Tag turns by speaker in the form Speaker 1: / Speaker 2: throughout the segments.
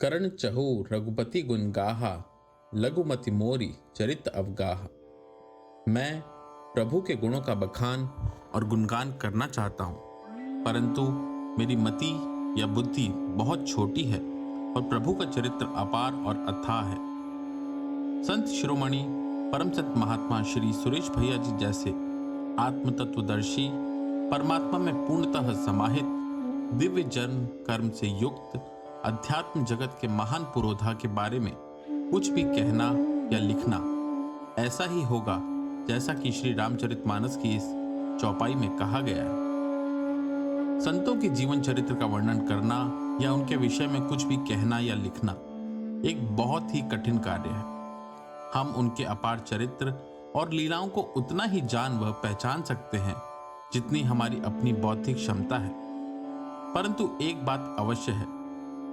Speaker 1: करण चहु रघुपति गुण गाहा, लघुमति मोरी चरित अवगाहा। मैं प्रभु के गुणों का बखान और गुणगान करना चाहता हूँ, परंतु मेरी मति या बुद्धि बहुत छोटी है और प्रभु का चरित्र अपार और अथाह है। संत शिरोमणि परम संत महात्मा श्री सुरेश भैया जी जैसे आत्मतत्वदर्शी, परमात्मा में पूर्णतः समाहित, दिव्य जन्म कर्म से युक्त अध्यात्म जगत के महान पुरोधा के बारे में कुछ भी कहना या लिखना ऐसा ही होगा जैसा कि श्री रामचरितमानस की इस चौपाई में कहा गया है। संतों के जीवन चरित्र का वर्णन करना या उनके विषय में कुछ भी कहना या लिखना एक बहुत ही कठिन कार्य है। हम उनके अपार चरित्र और लीलाओं को उतना ही जान व पहचान सकते हैं जितनी हमारी अपनी बौद्धिक क्षमता है, परंतु एक बात अवश्य है,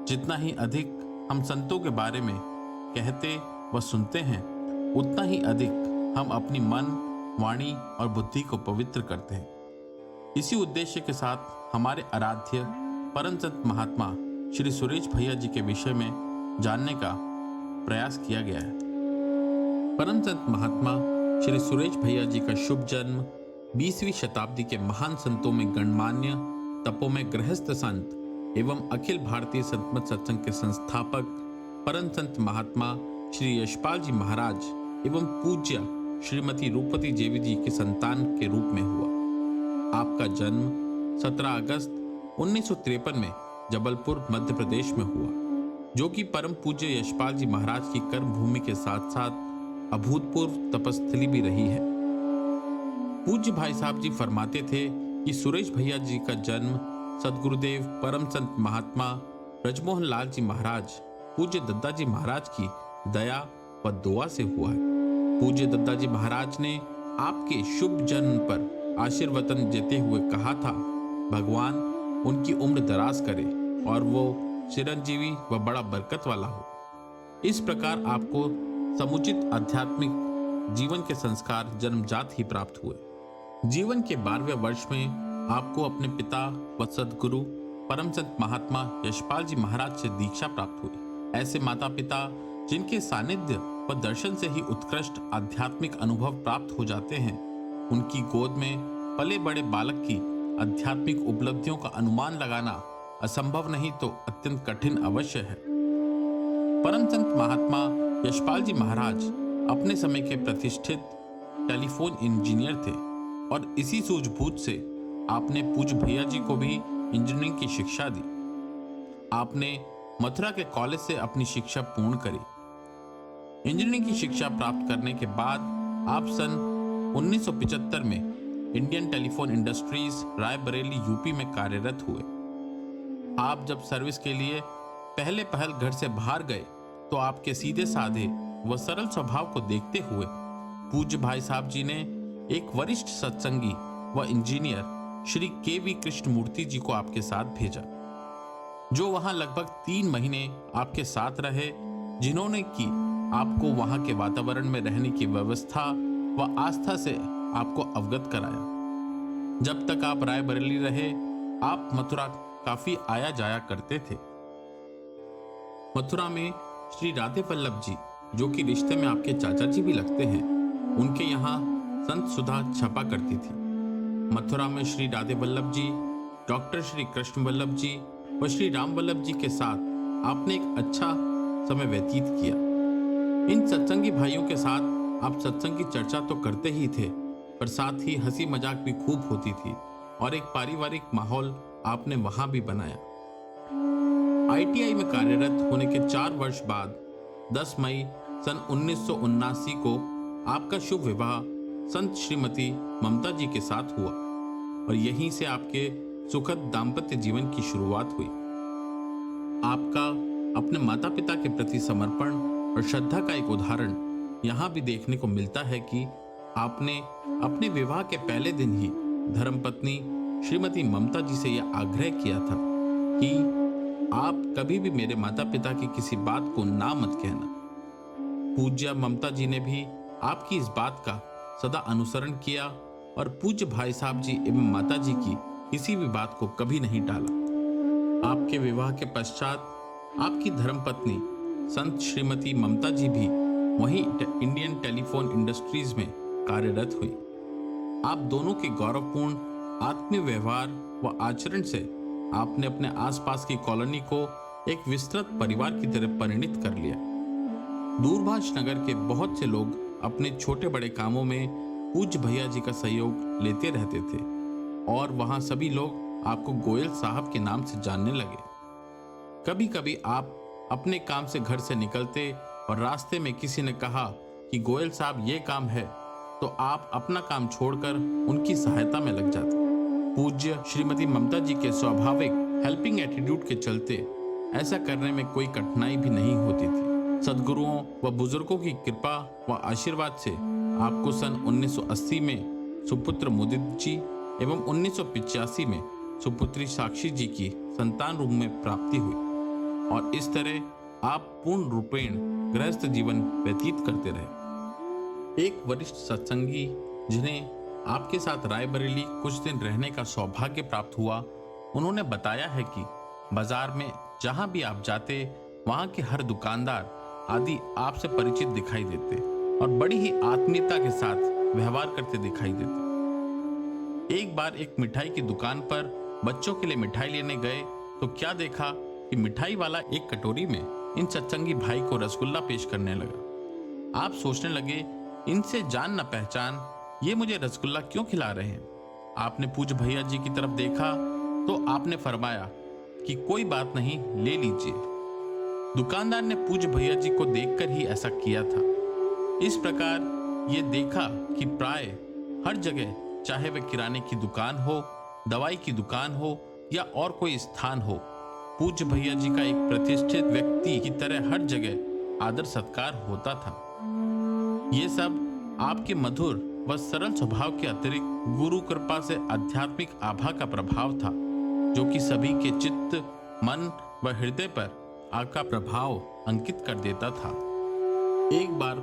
Speaker 1: जितना ही अधिक हम संतों के बारे में कहते व सुनते हैं, उतना ही अधिक हम अपनी मन, वाणी और बुद्धि को पवित्र करते हैं। इसी उद्देश्य के साथ हमारे आराध्य परम संत महात्मा श्री सुरेश भैया जी के विषय में जानने का प्रयास किया गया है। परम संत महात्मा श्री सुरेश भैया जी का शुभ जन्म 20वीं शताब्दी के महान संतों में गणमान्य, तपों में गृहस्थ संत एवं अखिल भारतीय संतमत सत्संग के संस्थापक परम संत महात्मा श्री यशपाल जी महाराज एवं पूज्य श्रीमती रूपवती देवी जी के संतान के रूप में हुआ। आपका जन्म 17 अगस्त 1953 में जबलपुर मध्य प्रदेश में हुआ, जो कि परम पूज्य यशपाल जी महाराज की कर्म भूमि के साथ साथ अभूतपूर्व तपस्थली भी रही है। पूज्य भाई साहब जी फरमाते थे कि सुरेश भैया जी का जन्म सदगुरुदेव परम संत महात्मा ब्रजमोहन लाल जी महाराज पूज्य दद्दा जी महाराज की दया व दुआ से हुआ है। पूज्य दद्दा जी महाराज ने आपके शुभ जन्म पर आशीर्वचन देते हुए कहा था, भगवान उनकी उम्र दराज करे और वो चिरंजीवी व बड़ा बरकत वाला हो। इस प्रकार आपको समुचित आध्यात्मिक जीवन के संस्कार जन्मजात ही प्राप्त हुए। जीवन के 12वें वर्ष में आपको अपने पिता व सदगुरु परम संत महात्मा यशपाल जी महाराज से दीक्षा प्राप्त हुई। ऐसे माता पिता जिनके सानिध्य व दर्शन से ही उत्कृष्ट आध्यात्मिक अनुभव प्राप्त हो जाते हैं, उनकी गोद में पले बड़े बालक की आध्यात्मिक उपलब्धियों का अनुमान लगाना असंभव नहीं तो अत्यंत कठिन अवश्य है। परम संत महात्मा यशपाल जी महाराज अपने समय के प्रतिष्ठित टेलीफोन इंजीनियर थे और इसी सूझबूझ से आपने पूज्य भैया जी को भी इंजीनियरिंग की शिक्षा दी। आपने मथुरा के कॉलेज से अपनी शिक्षा पूर्ण करी। इंजीनियरिंग की शिक्षा प्राप्त करने के बाद आप सन 1975 में Indian telephone industries Raebareli UP में कार्यरत हुए। आप जब सर्विस के लिए पहले पहल घर से बाहर गए तो आपके सीधे साधे व सरल स्वभाव को देखते हुए पूज्य भाई साहब जी ने एक वरिष्ठ सत्संगी व इंजीनियर श्री के.वी. कृष्णमूर्ति जी को आपके साथ भेजा, जो वहां लगभग 3 महीने आपके साथ रहे, जिन्होंने की आपको वहां के वातावरण में रहने की व्यवस्था व आस्था से आपको अवगत कराया। जब तक आप रायबरेली रहे, आप मथुरा काफी आया जाया करते थे। मथुरा में श्री राधे वल्लभ जी, जो कि रिश्ते में आपके चाचा जी भी लगते हैं, उनके यहाँ संत सुधा छपा करती थी। मथुरा में श्री राधे वल्लभ जी, डॉक्टर श्री कृष्ण वल्लभ जी व श्री राम वल्लभ जी के साथ आपने एक अच्छा समय व्यतीत किया। इन सत्संगी भाइयों के साथ आप सत्संग की चर्चा तो करते ही थे, पर साथ ही हंसी मजाक भी खूब होती थी और एक पारिवारिक माहौल आपने वहां भी बनाया। ITI में कार्यरत होने के 4 वर्ष बाद 10 मई सन 1979 को आपका शुभ विवाह संत श्रीमती ममता जी के साथ हुआ और यहीं से आपके सुखद दाम्पत्य जीवन की शुरुआत हुई। आपका अपने माता पिता के प्रति समर्पण और श्रद्धा का एक उदाहरण यहाँ भी देखने को मिलता है कि आपने अपने विवाह के पहले दिन ही धर्मपत्नी श्रीमती ममता जी से यह आग्रह किया था कि आप कभी भी मेरे माता पिता की किसी बात को ना मत कहना। पूज्य ममता जी ने भी आपकी इस बात का सदा अनुसरण किया और पूज्य भाई साहब जी एवं माता जी की किसी भी बात को कभी नहीं टाला। आपके विवाह के पश्चात आपकी धर्मपत्नी संत श्रीमती ममता जी भी वहीं इंडियन टेलीफोन इंडस्ट्रीज में कार्यरत हुई। आप दोनों के गौरवपूर्ण आत्मीय व्यवहार व आचरण से आपने अपने आसपास की कॉलोनी को एक विस्तृत परिवार की तरह परिणित कर लिया। दूरभाष नगर के बहुत से लोग अपने छोटे बड़े कामों में पूज्य भैया जी का सहयोग लेते रहते थे और वहां सभी लोग आपको गोयल साहब के नाम से जानने लगे। कभी कभी आप अपने काम से घर से निकलते और रास्ते में किसी ने कहा कि गोयल साहब ये काम है, तो आप अपना काम छोड़कर उनकी सहायता में लग जाते। पूज्य श्रीमती ममता जी के स्वाभाविक हेल्पिंग एटीट्यूड के चलते ऐसा करने में कोई कठिनाई भी नहीं होती थी। सद्गुरुओं व बुजुर्गों की कृपा व आशीर्वाद से आपको सन 1980 में सुपुत्र मुदित जी एवं 1985 में सुपुत्री साक्षी जी की संतान रूप में प्राप्ति हुई और इस तरह आप पूर्ण रूपेण गृहस्थ जीवन व्यतीत करते रहे। एक वरिष्ठ सत्संगी जिन्हें आपके साथ रायबरेली कुछ दिन रहने का सौभाग्य प्राप्त हुआ, उन्होंने बताया है कि बाजार में जहां भी आप जाते वहां के हर दुकानदार आदि आपसे परिचित दिखाई देते और बड़ी ही आत्मीयता के साथ व्यवहार करते दिखाई देते। एक बार एक मिठाई की दुकान पर बच्चों के लिए मिठाई लेने गए तो क्या देखा कि मिठाई वाला एक कटोरी में इन सत्संगी भाई को रसगुल्ला पेश करने लगा। आप सोचने लगे, इनसे जान न पहचान ये मुझे रसगुल्ला क्यों खिला रहे हैं। आपने पूज्य भैया जी की तरफ देखा तो आपने फरमाया कि कोई बात नहीं, ले लीजिए। दुकानदार ने पूज्य भैया जी को देखकर ही ऐसा किया था। इस प्रकार ये देखा कि प्राय हर जगह, चाहे वह किराने की दुकान हो, दवाई की दुकान हो या और कोई स्थान हो, पूज्य भैया जी का एक प्रतिष्ठित व्यक्ति की तरह हर जगह आदर सत्कार होता था। ये सब आपके मधुर व सरल स्वभाव के अतिरिक्त गुरु कृपा से आध्यात्मिक आभा का प्रभाव था, जो कि सभी के चित्त, मन व हृदय पर आपका प्रभाव अंकित कर देता था। एक बार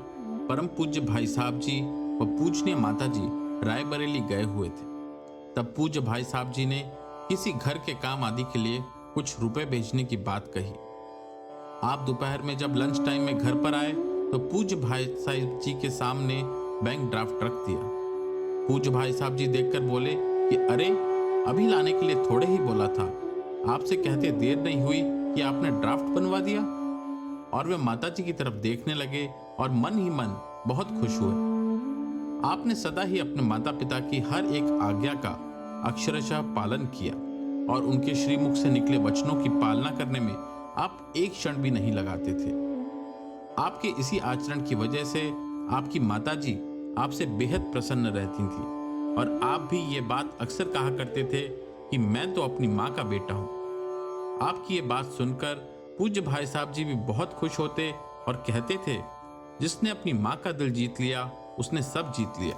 Speaker 1: परम पूज्य भाई साहब जी व पूजनीय माता जी रायबरेली गए हुए थे। तब पूज्य भाई साहब जी ने किसी घर के काम आदि के लिए कुछ रुपए भेजने की बात कही। आप दोपहर में जब लंच टाइम में घर पर आए तो पूज्य भाई साहब जी के सामने बैंक ड्राफ्ट रख दिया। पूज्य भाई साहब जी देखकर बोले कि अरे, अभी लाने के लिए थोड़े ही बोला था, आपसे कहते देर नहीं हुई कि आपने ड्राफ्ट बनवा दिया। और वे माता जी की तरफ देखने लगे और मन ही मन बहुत खुश हुए। आपने सदा ही अपने माता पिता की हर एक आज्ञा का अक्षरशः पालन किया और उनके श्रीमुख से निकले वचनों की पालना करने में आप एक क्षण भी नहीं लगाते थे। आपके इसी आचरण की वजह से आपकी माता जी आपसे बेहद प्रसन्न रहती थी और आप भी ये बात अक्सर कहा करते थे कि मैं तो अपनी माँ का बेटा हूँ। आपकी ये बात सुनकर पूज्य भाई साहब जी भी बहुत खुश होते और कहते थे, जिसने अपनी माँ का दिल जीत लिया उसने सब जीत लिया।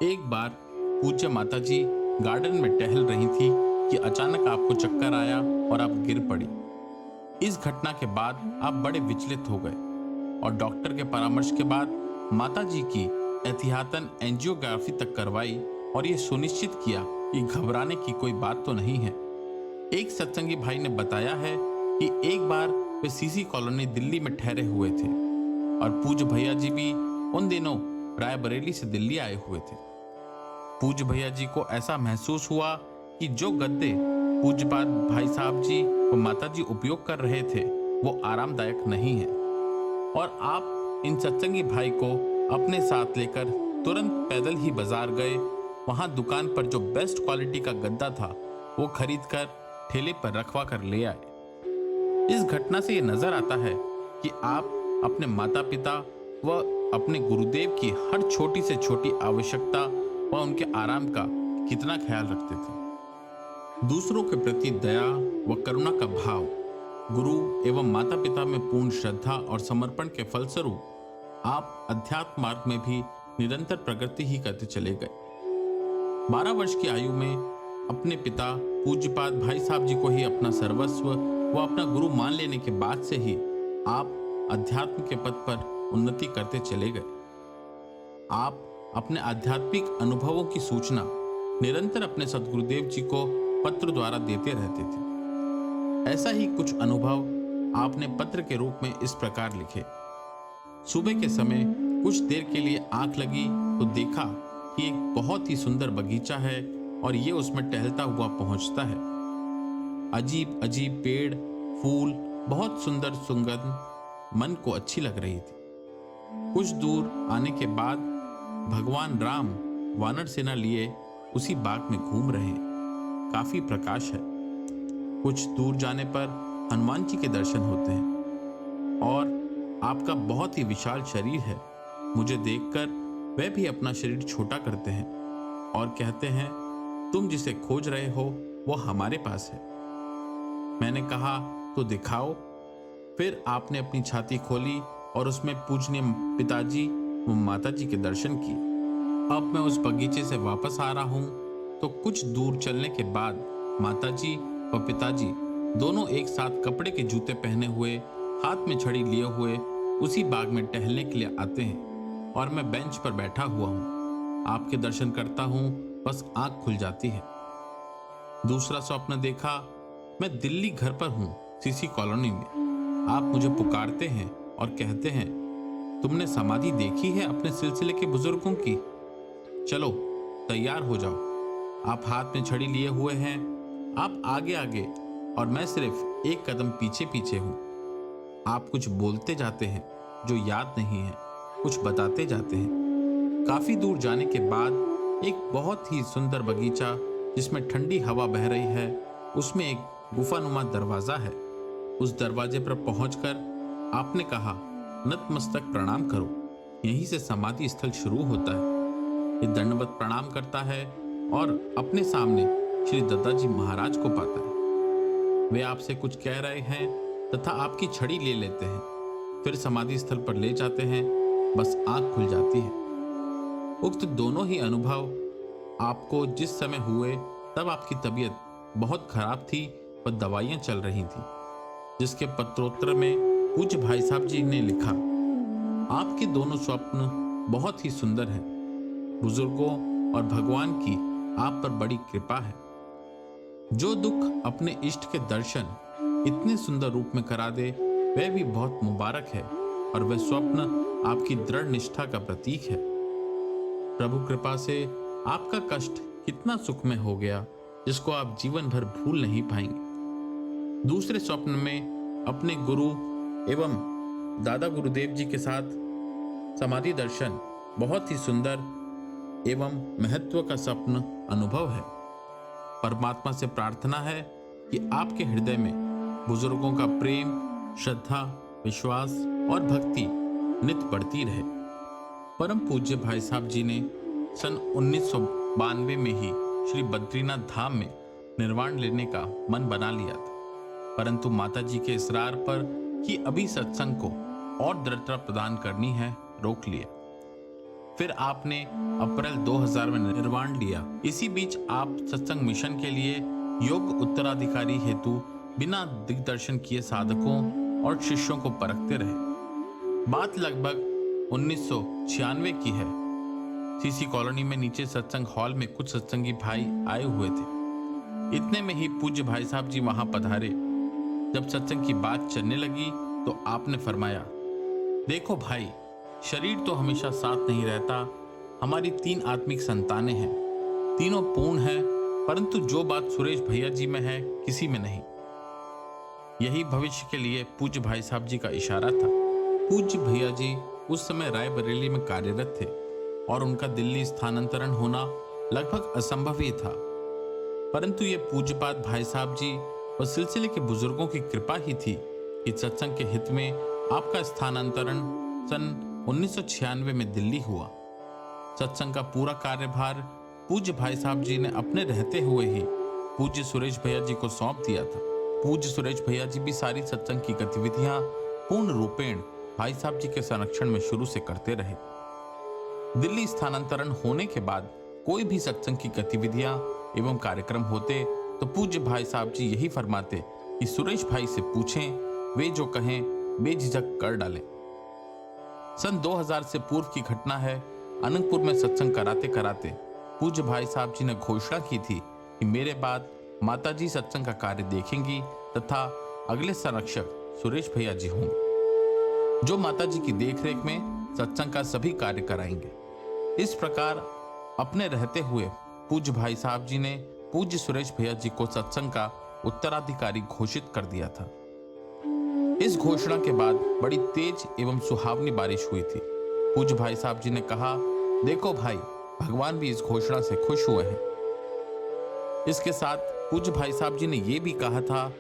Speaker 1: एक बार पूज्य माता जी गार्डन में टहल रही थी कि अचानक आपको चक्कर आया और आप गिर पड़ी। इस घटना के बाद आप बड़े विचलित हो गए और डॉक्टर के परामर्श के बाद माता जी की एहतियातन एंजियोग्राफी तक करवाई और ये सुनिश्चित किया कि घबराने की कोई बात तो नहीं है। एक सत्संगी भाई ने बताया है कि एक बार वे सीसी कॉलोनी दिल्ली में ठहरे हुए थे और पूज्य भैया जी भी उन दिनों रायबरेली से दिल्ली आए हुए थे। पूज्य भैया जी को ऐसा महसूस हुआ कि जो गद्दे पूज्यपाद भाई साहब जी व माता जी उपयोग कर रहे थे वो आरामदायक नहीं है और आप इन सत्संगी भाई को अपने साथ लेकर तुरंत पैदल ही बाजार गए। वहां दुकान पर जो बेस्ट क्वालिटी का गद्दा था वो खरीदकर ठेले पर रखवा कर ले आए। इस घटना से ये नजर आता है कि आप अपने माता पिता व अपने गुरुदेव की हर छोटी से छोटी आवश्यकता व उनके आराम का कितना ख्याल रखते थे। दूसरों के प्रति दया व करुणा का भाव, गुरु एवं माता पिता में पूर्ण श्रद्धा और समर्पण के फलस्वरूप आप अध्यात्म मार्ग में भी निरंतर प्रगति ही करते चले गए। 12 वर्ष की आयु में अपने पिता पूज्यपाद भाई साहब जी को ही अपना सर्वस्व व अपना गुरु मान लेने के बाद से ही आप अध्यात्म के पथ पर उन्नति करते चले गए। आप अपने आध्यात्मिक अनुभवों की सूचना निरंतर अपने सद्गुरुदेव जी को पत्र द्वारा देते रहते थे। ऐसा ही कुछ अनुभव आपने पत्र के रूप में इस प्रकार लिखे। सुबह के समय कुछ देर के लिए आंख लगी तो देखा कि एक बहुत ही सुंदर बगीचा है और ये उसमें टहलता हुआ पहुंचता है। अजीब अजीब पेड़, फूल, बहुत सुंदर सुगंध मन को अच्छी लग रही थी। कुछ दूर आने के बाद भगवान राम वानर सेना लिए उसी बाग में घूम रहे हैं। काफी प्रकाश है। कुछ दूर जाने पर हनुमान जी के दर्शन होते हैं और आपका बहुत ही विशाल शरीर है। मुझे देखकर वह भी अपना शरीर छोटा करते हैं और कहते हैं, तुम जिसे खोज रहे हो वो हमारे पास है। मैंने कहा, तो दिखाओ। फिर आपने अपनी छाती खोली और उसमें पूजनीय पिताजी व माताजी के दर्शन किए। अब मैं उस बगीचे से वापस आ रहा हूं तो कुछ दूर चलने के बाद माताजी व पिताजी दोनों एक साथ कपड़े के जूते पहने हुए, हाथ में छड़ी लिए हुए उसी बाग में टहलने के लिए आते हैं और मैं बेंच पर बैठा हुआ हूं। आपके दर्शन करता हूं, बस आंख खुल जाती है। दूसरा स्वप्न देखा, मैं दिल्ली घर पर हूं, सीसी कॉलोनी में। आप मुझे पुकारते हैं और कहते हैं, तुमने समाधि देखी है अपने सिलसिले के बुजुर्गों की? चलो तैयार हो जाओ। आप हाथ में छड़ी लिए हुए हैं। आप आगे आगे और मैं सिर्फ एक कदम पीछे पीछे हूं। आप कुछ बोलते जाते हैं जो याद नहीं है, कुछ बताते जाते हैं। काफी दूर जाने के बाद एक बहुत ही सुंदर बगीचा जिसमें ठंडी हवा बह रही है, उसमें एक गुफानुमा दरवाजा है। उस दरवाजे पर पहुंचकर आपने कहा, नतमस्तक प्रणाम करो, यहीं से समाधि स्थल शुरू होता है। ये दंडवत प्रणाम करता है और अपने सामने श्री दत्ताजी महाराज को पाता है। वे आपसे कुछ कह रहे हैं तथा आपकी छड़ी ले लेते हैं, फिर समाधि स्थल पर ले जाते हैं। बस आंख खुल जाती है। उक्त दोनों ही अनुभव आपको जिस समय हुए तब आपकी तबीयत बहुत खराब थी व दवाइयां चल रही थी, जिसके पत्रोत्तर में पूज्य भाई साहब जी ने लिखा, आपके दोनों स्वप्न बहुत ही सुंदर हैं। बुजुर्गों और भगवान की आप पर बड़ी कृपा है। जो दुख अपने इष्ट के दर्शन इतने सुंदर रूप में करा दे वह भी बहुत मुबारक है और वह स्वप्न आपकी दृढ़ निष्ठा का प्रतीक है। प्रभु कृपा से आपका कष्ट कितना सुखमय हो गया जिसको आप जीवन भर भूल नहीं पाएंगे। दूसरे स्वप्न में अपने गुरु एवं दादा गुरुदेव जी के साथ समाधि दर्शन बहुत ही सुंदर एवं महत्व का स्वप्न अनुभव है। परमात्मा से प्रार्थना है कि आपके हृदय में बुजुर्गों का प्रेम, श्रद्धा, विश्वास और भक्ति नित बढ़ती रहे। परम पूज्य भाई साहब जी ने सन 1992 में ही श्री बद्रीनाथ धाम में निर्वाण लेने का मन बना लिया था, परंतु माता जी के इसरार पर कि अभी सत्संग को और दृढ़ता प्रदान करनी है, रोक लिया। फिर आपने अप्रैल 2000 में निर्वाण लिया। इसी बीच आप सत्संग मिशन के लिए योग्य उत्तराधिकारी हेतु बिना दिग्दर्शन किए साधकों और शिष्यों को परखते रहे। बात लगभग 1996 की है। सीसी कॉलोनी में नीचे सत्संग हॉल में कुछ सत्संगी भाई आए हुए थे। इतने में ही पूज्य भाई साहब जी वहां पधारे। जब सत्संग की बात चलने लगी तो आपने फरमाया, देखो भाई, शरीर तो हमेशा साथ नहीं रहता। हमारी 3 आत्मिक संतानें हैं, तीनों पूर्ण हैं, परंतु जो बात सुरेश भैया जी में है किसी में नहीं। यही भविष्य के लिए पूज्य भाई साहब जी का इशारा था। पूज्य भैया जी उस समय रायबरेली में कार्यरत थे और उनका दिल्ली स्थानांतरण होना लगभग असंभव ही था, परंतु ये पूज्यपाद भाई साहब जी व सिलसिले के बुजुर्गों की कृपा ही थी कि सत्संग के हित में आपका स्थानांतरण सन 1996 में दिल्ली हुआ। सत्संग का पूरा कार्यभार पूज्य भाई साहब जी ने अपने रहते हुए ही पूज्य सुरेश भैया जी को सौंप दिया था। पूज्य सुरेश भैया जी भी सारी सत्संग की गतिविधियां पूर्ण रूपेण भाई साहब जी के संरक्षण में शुरू से करते रहे। दिल्ली स्थानांतरण होने के बाद कोई भी सत्संग की गतिविधियां एवं कार्यक्रम होते तो पूज्य भाई साहब जी यही फरमाते कि सुरेश भाई से पूछें, वे जो कहें बेझिझक कर डालें। सन 2000 से पूर्व की घटना है। अनंतपुर में सत्संग कराते कराते पूज्य भाई साहब जी ने घोषणा की थी कि मेरे बाद माताजी सत्संग का कार्य देखेंगी तथा अगले संरक्षक सुरेश भैया जी होंगे, जो माता जी की देखरेख में सत्संग का सभी कार्य कराएंगे। इस प्रकार अपने रहते हुए पूज्य भाई साहब जी ने पूज्य सुरेश भैया जी को सत्संग का उत्तराधिकारी घोषित कर दिया था। इस घोषणा के बाद बड़ी तेज एवं सुहावनी बारिश हुई थी। पूज्य भाई साहब जी ने कहा, देखो भाई, भगवान भी इस घोषणा से खुश हुए हैं। इसके साथ पूज्य भाई साहब जी ने यह भी कहा था,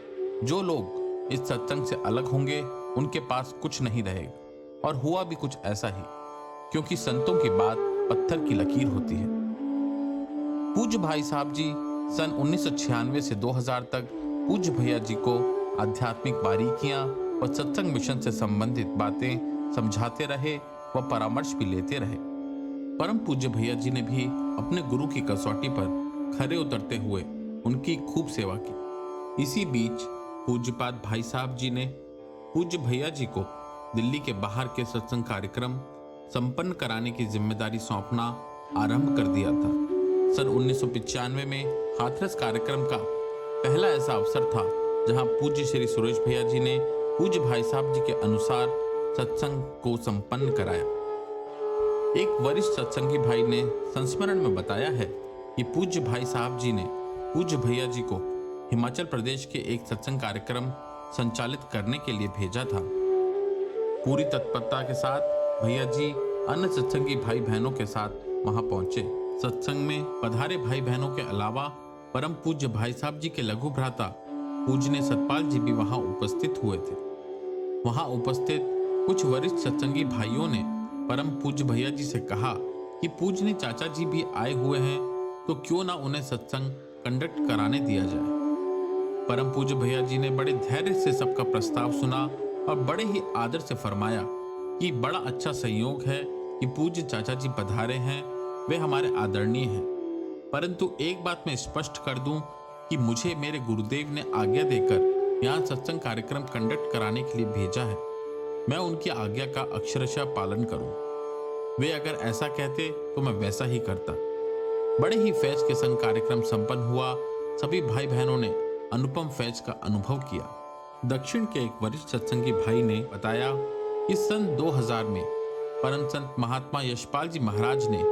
Speaker 1: जो लोग इस सत्संग से अलग होंगे उनके पास कुछ नहीं रहेगा। और हुआ भी कुछ ऐसा ही, क्योंकि संतों की बात पत्थर की लकीर होती है। पूज्य भाई साहब जी सन 1996 से 2000 तक पूज्य भैया जी को आध्यात्मिक बारीकियां व सत्संग मिशन से संबंधित बातें समझाते रहे व परामर्श भी लेते रहे। परम पूज्य भैया जी ने भी अपने गुरु की कसौटी पर खरे उतरते हुए उनकी खूब सेवा की। इसी बीच पूज्यपाद भाई साहब जी ने पूज्य भैया जी को दिल्ली के बाहर के सत्संग कार्यक्रम संपन्न कराने की जिम्मेदारी सौंपना आरंभ कर दिया था। सन 1995 में हाथरस कार्यक्रम का पहला ऐसा अवसर था जहां पूज्य श्री सुरेश भैया जी ने पूज्य भाई साहब जी के अनुसार सत्संग को संपन्न कराया। एक वरिष्ठ सत्संगी भाई ने संस्मरण में बताया है कि पूज्य भाई साहब जी ने पूज्य भैया जी को हिमाचल प्रदेश के एक सत्संग कार्यक्रम संचालित करने के लिए भेजा था। पूरी तत्परता के साथ भैया जी अन्य सत्संगी भाई बहनों के साथ वहां पहुंचे। सत्संग में पधारे भाई बहनों के अलावा परम पूज्य भाई साहब जी के लघु भ्राता पूज्य सतपाल जी भी वहां उपस्थित हुए थे। वहां उपस्थित कुछ वरिष्ठ सत्संगी भाइयों ने परम पूज्य भैया जी से कहा कि पूज्य चाचा जी भी आए हुए हैं, तो क्यों ना उन्हें सत्संग कंडक्ट कराने दिया जाए। परम पूज्य भैया जी ने बड़े धैर्य से सबका प्रस्ताव सुना और बड़े ही आदर से फरमाया कि बड़ा अच्छा संयोग है कि पूज्य चाचा जी पधारे हैं, वे हमारे आदरणीय हैं। परंतु एक बात मैं स्पष्ट कर दूं कि मुझे मेरे गुरुदेव ने आज्ञा देकर यहाँ सत्संग कार्यक्रम कंडक्ट कराने के लिए भेजा है। मैं उनकी आज्ञा का अक्षरशः पालन करूं। वे अगर ऐसा कहते तो मैं वैसा ही करता। बड़े ही फैज के संग कार्यक्रम संपन्न हुआ। सभी भाई बहनों ने अनुपम फैज का अनुभव किया। दक्षिण के एक वरिष्ठ सत्संगी भाई ने बताया कि सन 2000 में परम संत महात्मा यशपाल जी महाराज ने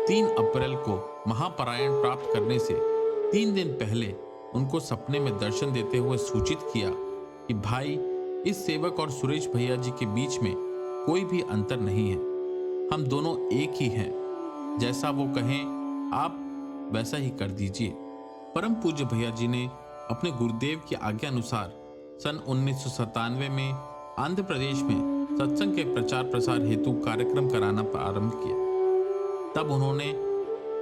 Speaker 1: 3 अप्रैल को महापरायण प्राप्त करने से 3 दिन पहले उनको सपने में दर्शन देते हुए सूचित किया कि भाई, इस सेवक और सुरेश भैया जी के बीच में कोई भी अंतर नहीं है, हम दोनों एक ही हैं। जैसा वो कहें आप वैसा ही कर दीजिए। परम पूज्य भैया जी ने अपने गुरुदेव की आज्ञा अनुसार सन 1997 में आंध्र प्रदेश में सत्संग के प्रचार प्रसार हेतु कार्यक्रम कराना प्रारंभ किया। तब उन्होंने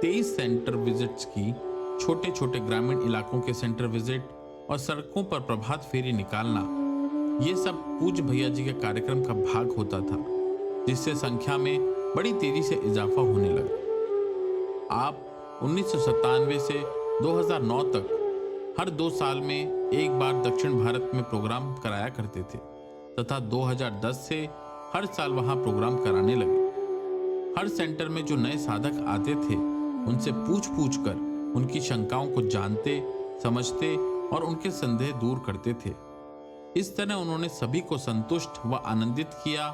Speaker 1: 23 सेंटर विजिट्स की। छोटे छोटे ग्रामीण इलाकों के सेंटर विजिट और सड़कों पर प्रभात फेरी निकालना, ये सब पूज्य भैया जी के कार्यक्रम का भाग होता था, जिससे संख्या में बड़ी तेजी से इजाफा होने लगा। आप 1997 से 2009 तक हर 2 साल में एक बार दक्षिण भारत में प्रोग्राम कराया करते थे तथा 2010 से हर साल वहां प्रोग्राम कराने लगे। हर सेंटर में जो नए साधक आते थे उनसे पूछ कर उनकी शंकाओं को जानते, समझते और उनके संदेह दूर करते थे। इस तरह उन्होंने सभी को संतुष्ट व आनंदित किया।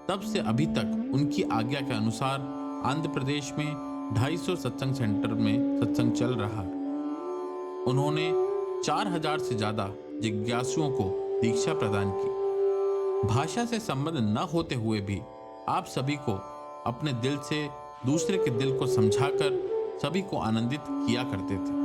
Speaker 1: तब से अभी तक उनकी आज्ञा के अनुसार आंध्र प्रदेश में 250 सत्संग सेंटर में सत्संग चल रहा है। उन्होंने 4000 से ज्यादा जिज्ञासुओं को दीक्षा प्रदान की। भाषा से संबंध न होते हुए भी आप सभी को अपने दिल से दूसरे के दिल को समझाकर सभी को आनंदित किया करते थे।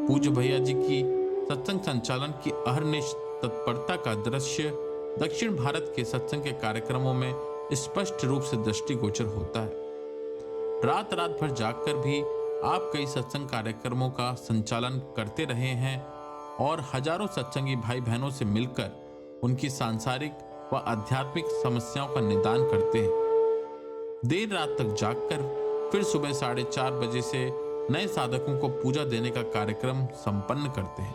Speaker 1: पूज्य भैया जी की सत्संग संचालन की अहर्निश तत्परता का दृश्य दक्षिण भारत के सत्संग के कार्यक्रमों में स्पष्ट रूप से दृष्टिगोचर होता है। रात भर जागकर भी आप कई सत्संग कार्यक्रमों का संचालन करते रहे हैं और हजारों सत्संगी भाई बहनों से मिलकर उनकी सांसारिक व आध्यात्मिक समस्याओं का निदान करते हैं। देर रात तक जागकर फिर सुबह 4:30 बजे से नए साधकों को पूजा देने का कार्यक्रम संपन्न करते हैं।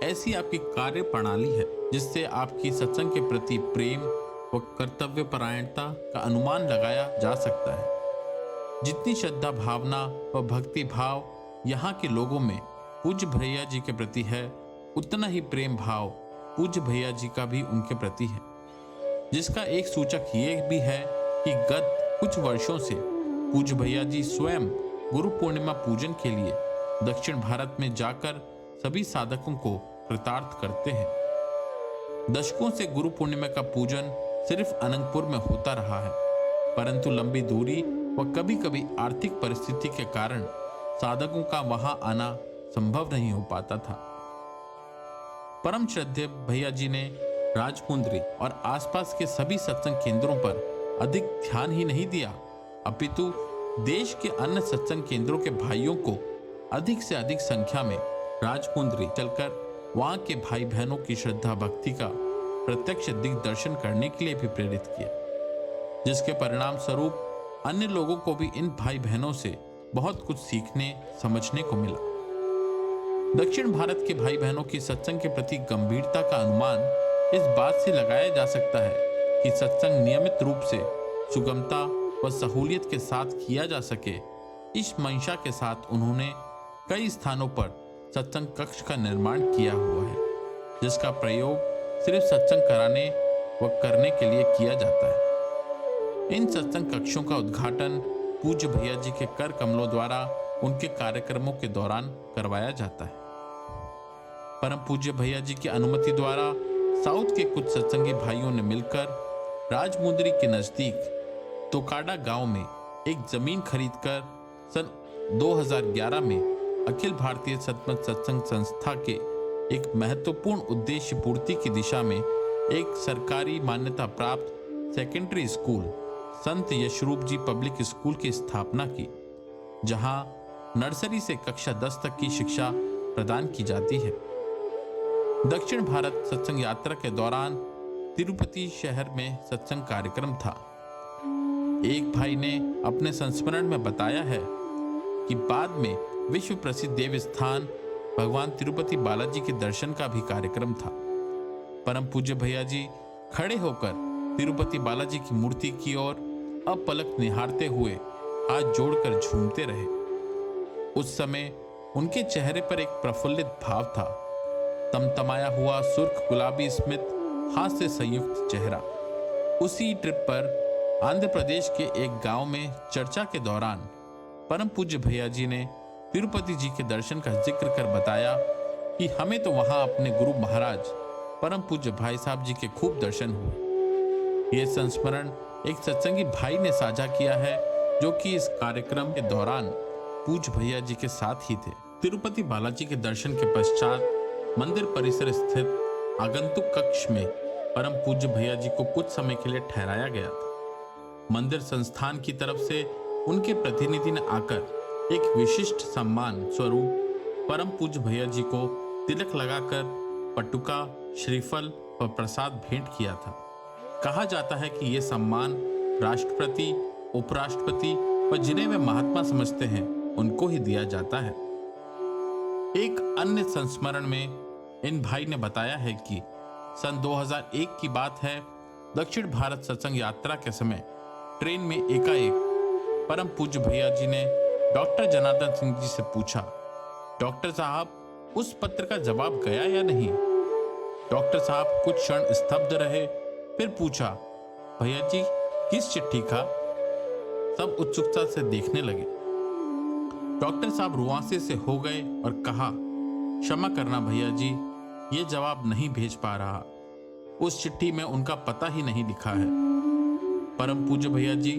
Speaker 1: ऐसी आपकी कार्य प्रणाली है जिससे आपकी सत्संग के प्रति प्रेम व कर्तव्य परायणता का अनुमान लगाया जा सकता है। जितनी श्रद्धा भावना व भक्ति भाव यहाँ के लोगों में पूज्य भैया जी के प्रति है, उतना ही प्रेम भाव पूज्य भैया जी का भी उनके प्रति है, जिसका एक सूचक ये भी है कि गत कुछ वर्षों से पूज्य भैया जी स्वयं गुरु पूर्णिमा पूजन के लिए दक्षिण भारत में जाकर सभी साधकों को कृतार्थ करते हैं। दशकों से गुरु पूर्णिमा का पूजन सिर्फ अनंतपुर में होता रहा है, परंतु लंबी दूरी व कभी कभी आर्थिक परिस्थिति के कारण साधकों का वहां आना संभव नहीं हो पाता था। परम श्रद्धेय भैया जी ने राजमुंद्री और आसपास के सभी सत्संग केंद्रों पर अधिक ध्यान ही नहीं दिया, अपितु देश के अन्य सत्संग केंद्रों के भाइयों को अधिक से अधिक संख्या में राजमुंद्री चलकर वहां के भाई बहनों की श्रद्धा भक्ति का प्रत्यक्ष दिग्दर्शन करने के लिए भी प्रेरित किया, जिसके परिणाम स्वरूप अन्य लोगों को भी इन भाई बहनों से बहुत कुछ सीखने समझने को मिला। दक्षिण भारत के भाई बहनों की सत्संग के प्रति गंभीरता का अनुमान इस बात से लगाया जा सकता है कि सत्संग नियमित रूप से सुगमता व सहूलियत के साथ किया जा सके, इस मंशा के साथ उन्होंने कई स्थानों पर सत्संग कक्ष का निर्माण किया हुआ है, जिसका प्रयोग सिर्फ सत्संग कराने व करने के लिए किया जाता है। इन सत्संग कक्षों का उद्घाटन पूज्य भैया जी के कर कमलों द्वारा उनके कार्यक्रमों के दौरान करवाया जाता है। परम पूज्य भैया जी की अनुमति द्वारा साउथ के कुछ सत्संगी भाइयों ने मिलकर राजमुंद्री के नजदीक तोकाडा गांव में एक जमीन खरीदकर सन 2011 में अखिल भारतीय सतमत सत्संग संस्था के एक महत्वपूर्ण उद्देश्य पूर्ति की दिशा में एक सरकारी मान्यता प्राप्त सेकेंडरी स्कूल संत यशरूप जी पब्लिक स्कूल की स्थापना की, जहां नर्सरी से कक्षा 10 तक की शिक्षा प्रदान की जाती है। दक्षिण भारत सत्संग यात्रा के दौरान तिरुपति शहर में सत्संग कार्यक्रम था। एक भाई ने अपने संस्मरण में बताया है कि बाद में विश्व प्रसिद्ध देव स्थान भगवान तिरुपति बालाजी के दर्शन का भी कार्यक्रम था। परम पूज्य भैया जी खड़े होकर तिरुपति बालाजी की मूर्ति की ओर अपलक निहारते हुए हाथ जोड़कर झूमते रहे। उस समय उनके चेहरे पर एक प्रफुल्लित भाव था, तमतमाया हुआ सुर्ख गुलाबी स्मित, हास्य संयुक्त चेहरा। उसी ट्रिप पर आंध्र प्रदेश के एक गांव में चर्चा के दौरान परम पूज्य भैया जी ने तिरुपति जी के दर्शन का जिक्र कर बताया कि हमें तो वहां अपने गुरु महाराज परम पूज्य भाई साहब जी के खूब दर्शन हुए। यह संस्मरण एक सत्संगी भाई ने साझा किया है, जो कि इस कार्यक्रम के दौरान पूज्य भैया जी के साथ ही थे। तिरुपति बालाजी के दर्शन के पश्चात मंदिर परिसर स्थित आगंतुक कक्ष में परम पूज्य भैया जी को कुछ समय के लिए ठहराया गया था। मंदिर संस्थान की तरफ से उनके प्रतिनिधि ने आकर एक विशिष्ट सम्मान स्वरूप परम पूज्य भैया जी को तिलक लगाकर पटुका, श्रीफल व प्रसाद भेंट किया था। कहा जाता है कि यह सम्मान राष्ट्रपति, उपराष्ट्रपति व जिन्हें वे महात्मा समझते हैं उनको ही दिया जाता है। एक अन्य संस्मरण में इन भाई ने बताया है कि सन 2001 की बात है, दक्षिण भारत सत्संग यात्रा के समय ट्रेन में एकाएक परम पूज्य भैया जी ने डॉक्टर जनार्दन सिंह जी से पूछा, डॉक्टर साहब उस पत्र का जवाब गया या नहीं? डॉक्टर साहब कुछ क्षण स्तब्ध रहे, फिर पूछा, भैया जी किस चिट्ठी का? सब उत्सुकता से देखने लगे। डॉक्टर साहब रुआंसे से हो गए और कहा, क्षमा करना भैया जी, ये जवाब नहीं भेज पा रहा। उस चिट्ठी में उनका पता ही नहीं लिखा है। परम पूज्य भैया जी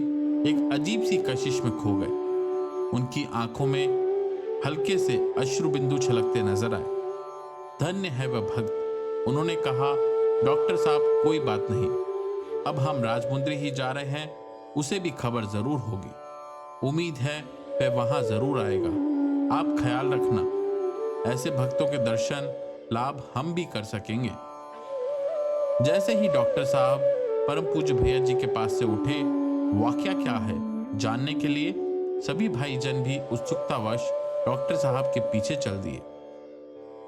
Speaker 1: एक अजीब सी कशिश में खो गए। उनकी आंखों में हल्के से अश्रु बिंदु छलकते नजर आए। धन्य है वह भक्त। उन्होंने कहा, डॉक्टर साहब कोई बात नहीं, अब हम राजमुंद्री ही जा रहे हैं, उसे भी खबर जरूर होगी। उम्मीद है वह वहां जरूर आएगा। आप ख्याल रखना, ऐसे भक्तों के दर्शन लाभ हम भी कर सकेंगे। जैसे ही डॉक्टर साहब परम पूज्य भैया जी के पास से उठे, वाकया क्या है जानने के लिए सभी भाईजन भी उत्सुकतावश डॉक्टर साहब के पीछे चल दिए।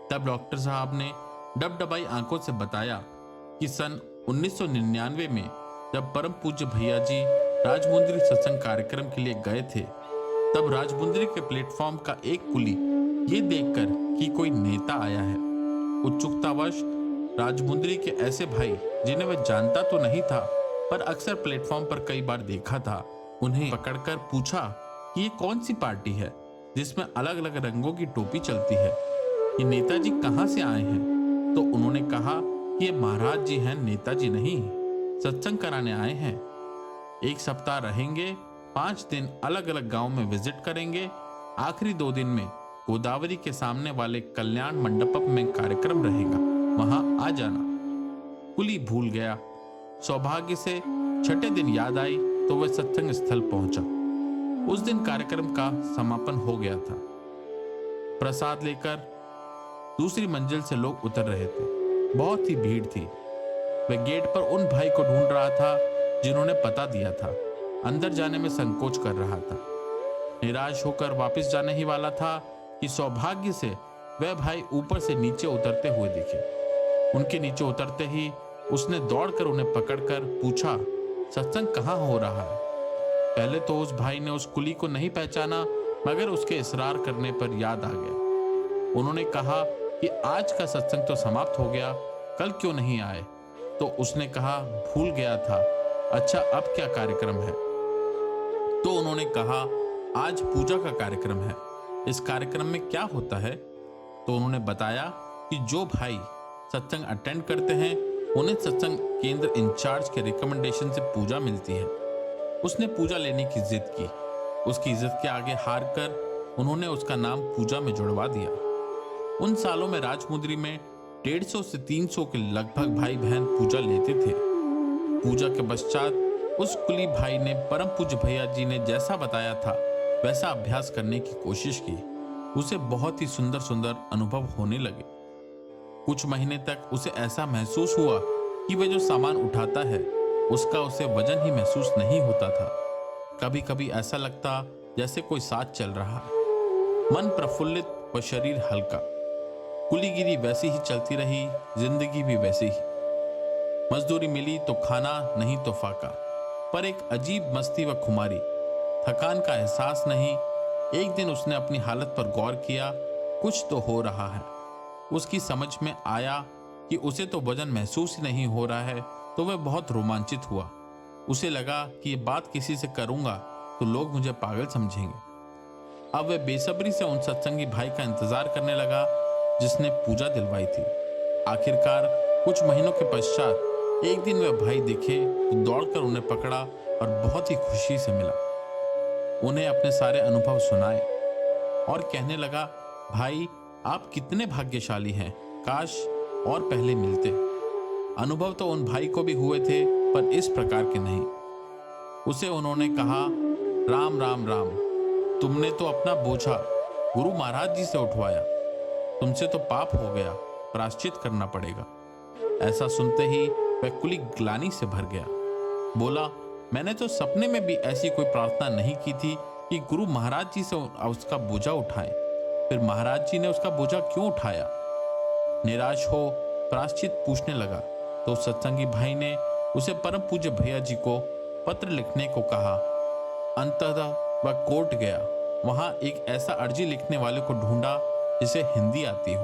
Speaker 1: तब डॉक्टर साहब ने डबडबाई आंखों से बताया कि सन 1999 में जब परम पूज्य भैया जी राजमुंद्री सत्संग कार्यक्रम के लिए गए थे, तब राजमुंद्री के प्लेटफॉर्म का एक कुली ये देखकर कि कोई नेता आया है, उत्सुकतावश राजमुंद्री के ऐसे भाई जिन्हें वह जानता तो नहीं था पर अक्सर प्लेटफॉर्म पर कई बार देखा था, उन्हें पकड़कर पूछा कि ये कौन सी पार्टी है जिसमें अलग अलग रंगों की टोपी चलती है, ये नेताजी कहाँ से आए हैं? तो उन्होंने कहा कि ये महाराज जी हैं, नेताजी नहीं, सत्संग कराने आए हैं। 1 सप्ताह रहेंगे, 5 दिन अलग अलग गांव में विजिट करेंगे, आखिरी 2 दिन में गोदावरी के सामने वाले कल्याण मंडपम में कार्यक्रम रहेगा, वहां आ जाना। कुली भूल गया। सौभाग्य से छठे दिन याद आई तो वह सत्संग स्थल पहुंचा। उस दिन कार्यक्रम का समापन हो गया था। प्रसाद लेकर दूसरी मंजिल से लोग उतर रहे थे। बहुत ही भीड़ थी। वह गेट पर उन भाई को ढूंढ रहा था जिन्होंने पता दिया था। अंदर जाने में संकोच कर रहा था। निराश होकर वापस जाने ही वाला था कि सौभाग्य से वह भाई ऊपर से नीचे उतरते हुए दिखे। उनके नीचे उतरते ही उसने दौड़कर उन्हें पकड़कर पूछा, सत्संग कहाँ हो रहा है? पहले तो उस भाई ने उस कुली को नहीं पहचाना, मगर उसके इसरार करने पर याद आ गया। उन्होंने कहा कि आज का सत्संग तो समाप्त हो गया, कल क्यों नहीं आए? तो उसने कहा, भूल गया था। अच्छा, अब क्या कार्यक्रम है? तो उन्होंने कहा, आज पूजा का कार्यक्रम है। इस कार्यक्रम में क्या होता है? तो उन्होंने बताया कि जो भाई सत्संग अटेंड करते हैं उन्हें सत्संग केंद्र इंचार्ज के रिकमेंडेशन से पूजा मिलती है। उसने पूजा लेने की जिद की। उसकी इज्जत के आगे हार कर उन्होंने उसका नाम पूजा में जुड़वा दिया। उन सालों में राजमुंद्री में 150 से 300 के लगभग भाई बहन पूजा लेते थे। पूजा के पश्चात उस कुली भाई ने परम पूज्य भैया जी ने जैसा बताया था वैसा अभ्यास करने की कोशिश की। उसे बहुत ही सुंदर सुंदर अनुभव होने लगे। कुछ महीने तक उसे ऐसा महसूस हुआ कि वह जो सामान उठाता है उसका उसे वजन ही महसूस नहीं होता था। कभी कभी ऐसा लगता जैसे कोई साथ चल रहा है। मन प्रफुल्लित व शरीर हल्का। कुलीगिरी वैसी ही चलती रही, जिंदगी भी वैसी ही। मजदूरी मिली तो खाना, नहीं तो फाका, पर एक अजीब मस्ती व खुमारी, थकान का एहसास नहीं। एक दिन उसने अपनी हालत पर गौर किया, कुछ तो हो रहा है। उसकी समझ में आया कि उसे तो वजन महसूस ही नहीं हो रहा है, तो वह बहुत रोमांचित हुआ। उसे लगा कि ये बात किसी से करूंगा तो लोग मुझे पागल समझेंगे। अब वह बेसब्री से उन सत्संगी भाई का इंतजार करने लगा जिसने पूजा दिलवाई थी। आखिरकार कुछ महीनों के पश्चात एक दिन वह भाई दिखे तो दौड़कर उन्हें पकड़ा और बहुत ही खुशी से मिला। उन्हें अपने सारे अनुभव सुनाए और कहने लगा, भाई आप कितने भाग्यशाली हैं, काश और पहले मिलते। अनुभव तो उन भाई को भी हुए थे पर इस प्रकार के नहीं। उसे उन्होंने कहा, राम राम राम, तुमने तो अपना बोझा गुरु महाराज जी से उठवाया, तुमसे तो पाप हो गया, प्रायश्चित करना पड़ेगा। ऐसा सुनते ही वह कुली ग्लानि से भर गया। बोला, मैंने तो सपने में भी ऐसी कोई प्रार्थना नहीं की थी कि गुरु महाराज जी से उसका बोझा उठाए। फिर महाराज जी ने उसका बोझा क्यों उठाया? निराश हो प्रायश्चित पूछने लगा तो सत्संगी भाई ने उसे परम पूज्य भैया जी को पत्र लिखने को कहा। अंततः वह कोर्ट गया। वहां एक ऐसा अर्जी लिखने वाले को ढूंढा जिसे हिंदी आती हो।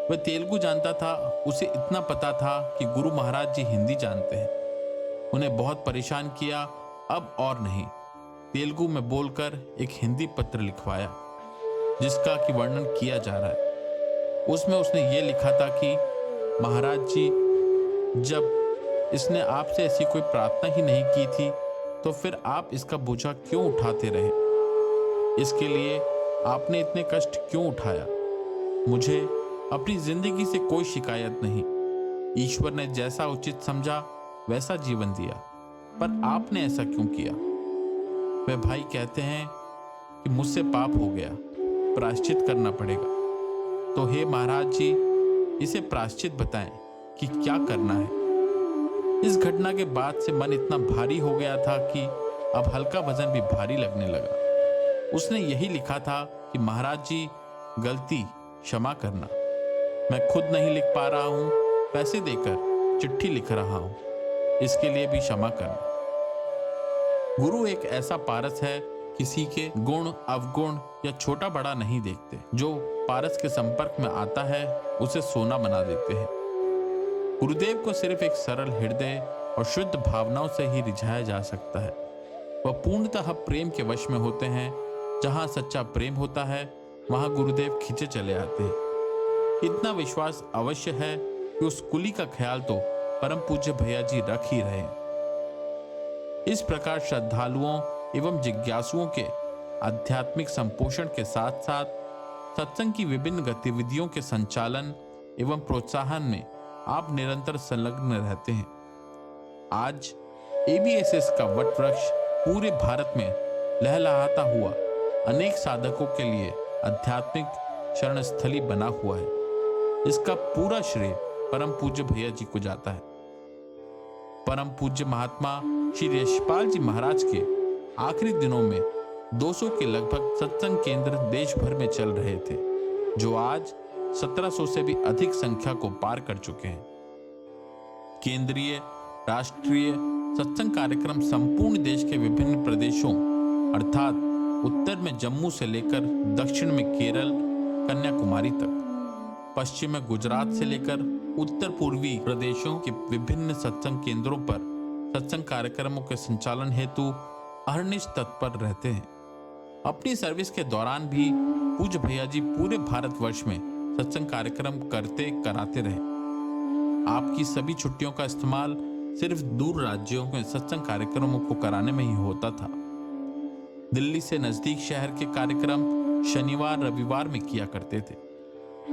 Speaker 1: वह तेलुगु जानता था। उसे इतना पता था कि गुरु महाराज जी हिंदी जानते हैं। उन्हें बहुत परेशान किया, अब और नहीं। तेलुगु में बोलकर एक हिंदी पत्र लिखवाया जिसका कि वर्णन किया जा रहा है। उसमें उसने ये लिखा था कि महाराज जी, जब इसने आपसे ऐसी कोई प्रार्थना ही नहीं की थी तो फिर आप इसका बोझा क्यों उठाते रहे? इसके लिए आपने इतने कष्ट क्यों उठाया? मुझे अपनी जिंदगी से कोई शिकायत नहीं। ईश्वर ने जैसा उचित समझा वैसा जीवन दिया, पर आपने ऐसा क्यों किया? वे भाई कहते हैं कि मुझसे पाप हो गया, प्रायश्चित करना पड़ेगा। तो हे महाराज जी, इसे प्रायश्चित बताएं कि क्या करना है। इस घटना के बाद से मन इतना भारी हो गया था कि अब हल्का वजन भी भारी लगने लगा। उसने यही लिखा था कि महाराज जी, गलती क्षमा करना। मैं खुद नहीं लिख पा रहा हूँ, पैसे देकर चिट्ठी लिख रहा हूँ, इसके लिए भी क्षमा करना। गुरु एक ऐसा पारस है, किसी के गुण अवगुण या छोटा बड़ा नहीं देखते। जो पारस के संपर्क में आता है उसे सोना बना देते हैं। गुरुदेव को सिर्फ एक सरल हृदय और शुद्ध भावनाओं से ही रिझाया जा सकता है। वह पूर्णतः प्रेम के वश में होते हैं। जहां सच्चा प्रेम होता है वहां गुरुदेव खींचे चले आते हैं। इतना विश्वास अवश्य है कि उस कुली का ख्याल तो परम पूज्य भैया जी रख ही रहे हैं। इस प्रकार श्रद्धालुओं एवं जिज्ञासुओं के आध्यात्मिक संपोषण के साथ साथ सत्संग की विभिन्न गतिविधियों के संचालन एवं प्रोत्साहन में आप निरंतर संलग्न रहते हैं। आज ABSS का वट वृक्ष पूरे भारत में लहलहाता हुआ अनेक साधकों के लिए आध्यात्मिक शरणस्थली बना हुआ है। इसका पूरा श्रेय परम पूज्य भैया जी को जाता है। परम पूज्य महात्मा श्री यशपाल जी महाराज के आखिरी दिनों में 200 के लगभग सत्संग केंद्र देश भर में चल रहे थे, जो आज 1700 से भी अधिक संख्या को पार कर चुके हैं। केंद्रीय राष्ट्रीय सत्संग कार्यक्रम संपूर्ण देश के विभिन्न प्रदेशों अर्थात उत्तर में जम्मू से लेकर दक्षिण में केरल कन्याकुमारी तक, पश्चिम में गुजरात से लेकर उत्तर पूर्वी प्रदेशों के विभिन्न सत्संग केंद्रों पर सत्संग कार्यक्रमों के संचालन हेतु अहर्निश तत्पर रहते हैं। अपनी सर्विस के दौरान भी पूज्य भैया जी पूरे भारतवर्ष में सत्संग कार्यक्रम करते कराते रहे। आपकी सभी छुट्टियों का इस्तेमाल सिर्फ दूर राज्यों में सत्संग कार्यक्रमों को कराने में ही होता था। दिल्ली से नजदीक शहर के कार्यक्रम शनिवार रविवार में किया करते थे।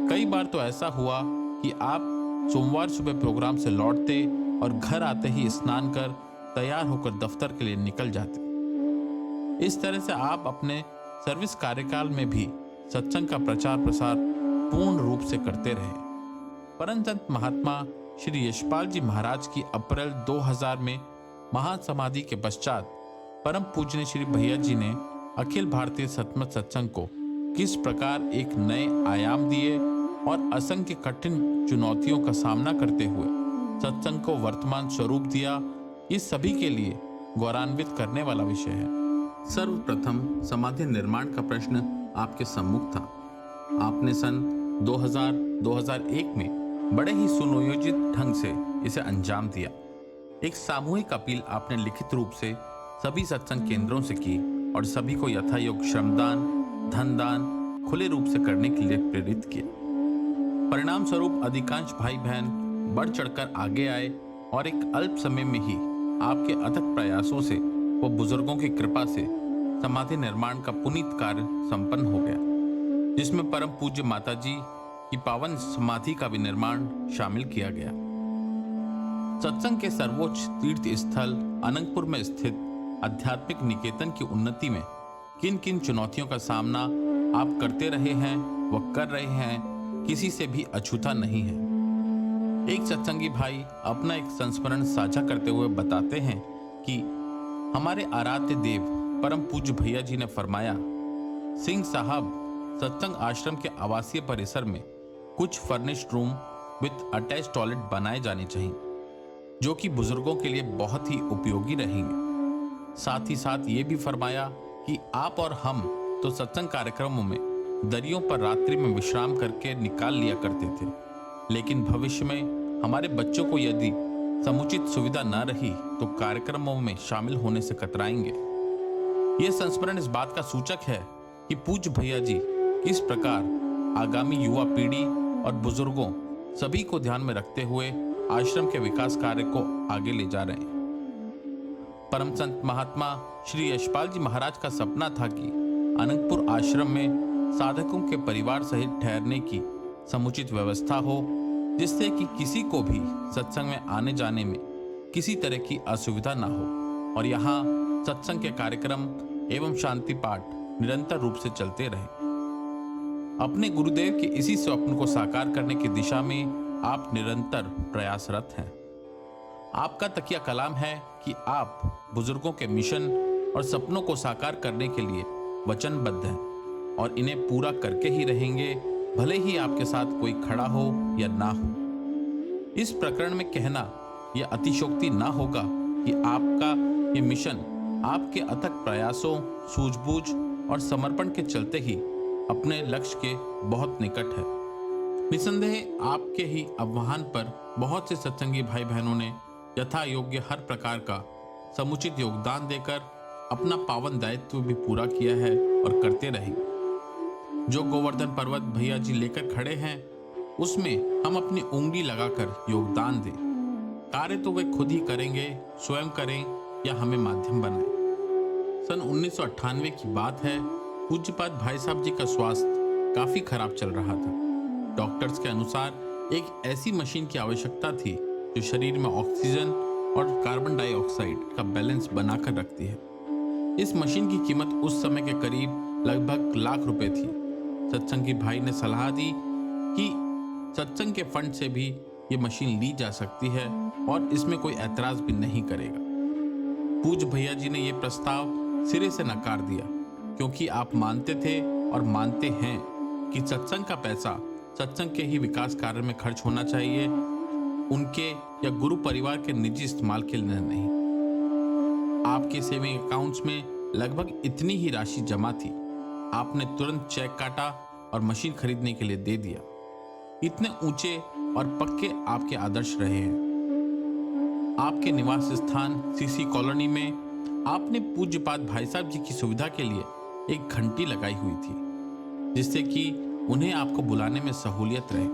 Speaker 1: कई बार तो ऐसा हुआ कि आप सोमवार सुबह प्रोग्राम से लौटते और घर आते ही स्नान कर तैयार होकर दफ्तर के लिए निकल जाते। इस तरह से आप अपने सर्विस कार्यकाल में भी सत्संग का प्रचार प्रसार पूर्ण रूप से करते रहे। परम संत महात्मा श्री यशपाल जी महाराज की अप्रैल 2000 में महासमाधि के पश्चात परम पूज्य श्री भैया जी ने अखिल भारतीय सतमत सत्संग को किस प्रकार एक नए आयाम दिए और असंख्य कठिन चुनौतियों का सामना करते हुए सत्संग को वर्तमान स्वरूप दिया, इस सभी के लिए गौरवान्वित करने वाला विषय है। सर्वप्रथम समाधि निर्माण का प्रश्न आपके सम्मुख था। आपने सन 2000-2001 में बड़े ही सुनियोजित ढंग से इसे अंजाम दिया। एक सामूहिक अपील आपने लिखित रूप से सभी सत्संग केंद्रों से की और सभी को यथायोग श्रमदान, धनदान खुले रूप से करने के लिए प्रेरित किया। परिणाम स्वरूप अधिकांश भाई बहन बढ़ चढ़कर आगे आए और एक अल्प समय में ही आपके अथक प्रयासों से व बुजुर्गों की कृपा से समाधि निर्माण का पुनीत कार्य संपन्न हो गया, जिसमें परम पूज्य माताजी की पावन समाधि का भी निर्माण शामिल किया गया। सत्संग के सर्वोच्च तीर्थ स्थल अनंतपुर में स्थित आध्यात्मिक निकेतन की उन्नति में किन किन चुनौतियों का सामना आप करते रहे हैं व कर रहे हैं, किसी से भी अछूता नहीं है। एक सत्संगी भाई अपना एक संस्मरण साझा करते हुए बताते हैं कि हमारे आराध्य देव परम पूज्य भैया जी ने फरमाया, सिंह साहब, सत्संग आश्रम के आवासीय परिसर में कुछ furnished room with attach toilet बनाए जाने चाहिए, जो कि बुजुर्गों के लिए बहुत ही उपयोगी रहेंगे। साथ ही साथ ये भी फरमाया कि आप और हम तो सत्संग कार्यक्रमों में दरियों पर रात्रि में विश्राम करके निकाल लिया करते थे, लेकिन भविष्य में हमारे बच्चों को यदि समुचित सुविधा न रही तो कार्यक्रमों में शामिल होने से कतराएंगे। यह संस्मरण इस बात का सूचक है कि पूज्य भैया जी किस प्रकार आगामी युवा पीढ़ी और बुजुर्गों सभी को ध्यान में रखते हुए आश्रम के विकास कार्य को आगे ले जा रहे हैं। परम संत महात्मा श्री यशपाल जी महाराज का सपना था कि अनंतपुर आश्रम में साधकों के परिवार सहित ठहरने की समुचित व्यवस्था हो, जिससे कि किसी को भी सत्संग में आने जाने में किसी तरह की असुविधा ना हो और यहाँ सत्संग के कार्यक्रम एवं शांति पाठ निरंतर रूप से चलते रहे। अपने गुरुदेव के इसी स्वप्न को साकार करने की दिशा में आप निरंतर प्रयासरत हैं। आपका तकिया कलाम है कि आप बुजुर्गों के मिशन और सपनों को साकार करने के लिए वचनबद्ध हैं और इन्हें पूरा करके ही रहेंगे, भले ही आपके साथ कोई खड़ा हो या ना हो। इस प्रकरण में कहना यह अतिशोक्ति ना होगा कि आपका ये मिशन आपके अथक प्रयासों, सूझबूझ और समर्पण के चलते ही अपने लक्ष्य के बहुत निकट है। निसंदेह आपके ही आह्वान पर बहुत से सत्संगी भाई बहनों ने यथा योग्य हर प्रकार का समुचित योगदान देकर अपना पावन दायित्व भी पूरा किया है और करते रहे। जो गोवर्धन पर्वत भैया जी लेकर खड़े हैं उसमें हम अपनी उंगली लगाकर योगदान दें। कार्य तो वे खुद ही करेंगे, स्वयं करें या हमें माध्यम बनाएं। सन 1998 की बात है। पूज्यपाद भाई साहब जी का स्वास्थ्य काफी खराब चल रहा था। डॉक्टर्स के अनुसार एक ऐसी मशीन की आवश्यकता थी जो शरीर में ऑक्सीजन और कार्बन डाइऑक्साइड का बैलेंस बनाकर रखती है। इस मशीन की कीमत उस समय के करीब लगभग लाख रुपए थी। सत्संगी भाई ने सलाह दी कि सत्संग के फंड से भी ये मशीन ली जा सकती है और इसमें कोई ऐतराज भी नहीं करेगा। पूज्य भैया जी ने यह प्रस्ताव सिरे से नकार दिया, क्योंकि आप मानते थे और मानते हैं कि सत्संग का पैसा सत्संग के ही विकास कार्य में खर्च होना चाहिए, उनके या गुरु परिवार के निजी इस्तेमाल के लिए नहीं। आपके सेविंग अकाउंट्स में लगभग इतनी ही राशि जमा थी। आपने तुरंत चेक काटा और मशीन खरीदने के लिए दे दिया। इतने ऊंचे और पक्के आपके आदर्श रहे हैं। आपके निवास स्थान सीसी कॉलोनी में आपने पूज्यपाद भाई साहब जी की सुविधा के लिए एक घंटी लगाई हुई थी, जिससे कि उन्हें आपको बुलाने में सहूलियत रहे।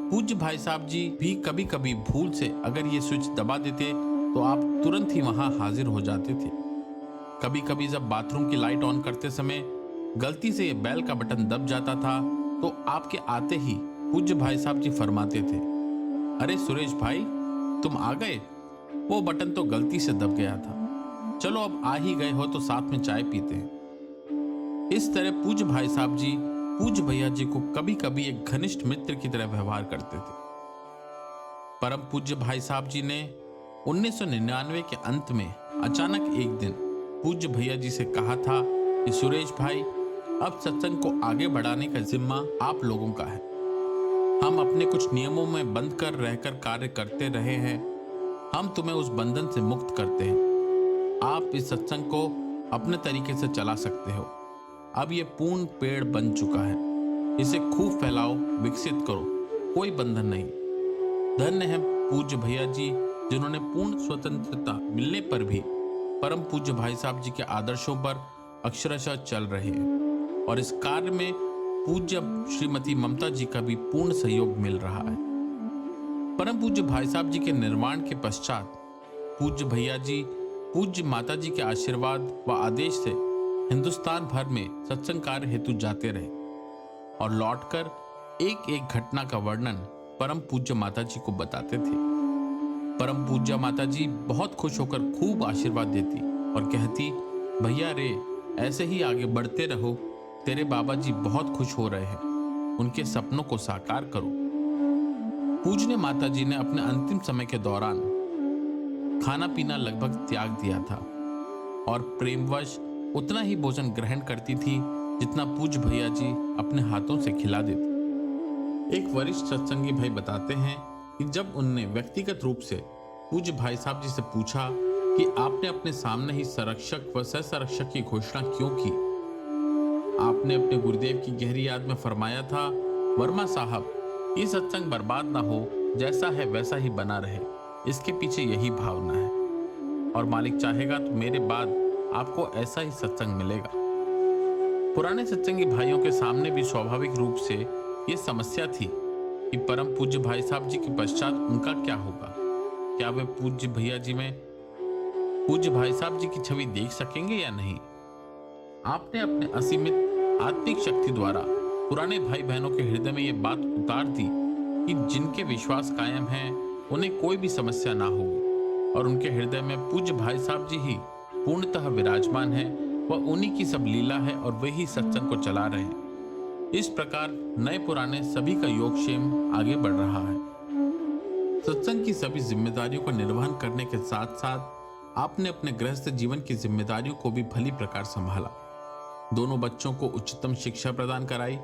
Speaker 1: पूज्य भाई साहब जी भी कभी कभी भूल से अगर ये स्विच दबा देते तो आप तुरंत ही वहां हाजिर हो जाते थे। कभी कभी जब बाथरूम की लाइट ऑन करते समय गलती से ये बेल का बटन दब जाता था तो आपके आते ही पूज्य भाई साहब जी फरमाते थे, अरे सुरेश भाई तुम आ गए, वो बटन तो गलती से दब गया था, चलो अब आ ही गए हो तो साथ में चाय पीते हैं। इस तरह पूज्य भाई साहब जी पूज्य भैया जी को कभी कभी एक घनिष्ठ मित्र की तरह व्यवहार करते थे। परम पूज्य भाई साहब जी ने 1999 के अंत में अचानक एक दिन पूज्य भैया जी से कहा था कि सुरेश भाई अब सत्संग को आगे बढ़ाने का जिम्मा आप लोगों का है। हम अपने कुछ नियमों में बंद कर रहकर कार्य करते रहे हैं, हम तुम्हें उस बंधन से मुक्त करते हैं। आप इस सत्संग को अपने तरीके से चला सकते हो। अब ये पूर्ण पेड़ बन चुका है, इसे खूब फैलाओ, विकसित करो, कोई बंधन नहीं। धन्य है पूज्य भैया जी जिन्होंने पूर्ण स्वतंत्रता मिलने पर भी परम पूज्य भाई साहब जी के आदर्शों पर अक्षरशः चल रहे हैं और इस कार्य में पूज्य श्रीमती ममता जी का भी पूर्ण सहयोग मिल रहा है। परम पूज्य भाई साहब जी के निर्वाण के पश्चात पूज्य भैया जी पूज्य माता जी के आशीर्वाद व आदेश से हिंदुस्तान भर में सत्संग कार्य हेतु जाते रहे और लौटकर एक एक घटना का वर्णन परम पूज्य माता जी को बताते थे। परम पूज्य माता जी बहुत खुश होकर खूब आशीर्वाद देती और कहती, भैया रे ऐसे ही आगे बढ़ते रहो, तेरे बाबा जी बहुत खुश हो रहे हैं, उनके सपनों को साकार करो। पूज्य माता जी ने अपने अंतिम समय के दौरान खाना पीना लगभग त्याग दिया था और प्रेमवश उतना ही भोजन ग्रहण करती थी जितना पूज्य भैया जी अपने हाथों से खिला देते। एक वरिष्ठ सत्संगी भाई बताते हैं कि जब उनने व्यक्तिगत रूप से पूज्य भाई साहब जी से पूछा कि आपने अपने सामने ही संरक्षक व सहसंरक्षक की घोषणा क्यों की, आपने अपने गुरुदेव की गहरी याद में फरमाया था, वर्मा साहब ये सत्संग बर्बाद ना हो, जैसा है वैसा ही बना रहे, इसके पीछे यही भावना है और मालिक चाहेगा तो मेरे बाद आपको ऐसा ही सत्संग मिलेगा। पुराने सत्संगी भाइयों के सामने भी स्वाभाविक रूप से ये समस्या थी कि परम पूज्य भाई साहब जी के पश्चात उनका क्या होगा। क्या वे पूज्य भैया जी में पूज्य भाई साहब जी की छवि देख सकेंगे या नहीं। आपने अपने असीमित आत्मिक शक्ति द्वारा पुराने भाई बहनों के हृदय में ये बात उतार दी कि जिनके विश्वास कायम है उन्हें कोई भी समस्या ना होगी और उनके हृदय में पूज्य भाई साहब जी ही पूर्णतः विराजमान है, वह उन्हीं की सब लीला है और वही सत्संग को चला रहे हैं। इस प्रकार नए पुराने सभी का योगक्षेम आगे बढ़ रहा है। सत्संग की सभी जिम्मेदारियों का निर्वहन करने के साथ साथ आपने अपने गृहस्थ जीवन की जिम्मेदारियों को भी भली प्रकार संभाला। दोनों बच्चों को उच्चतम शिक्षा प्रदान कराई।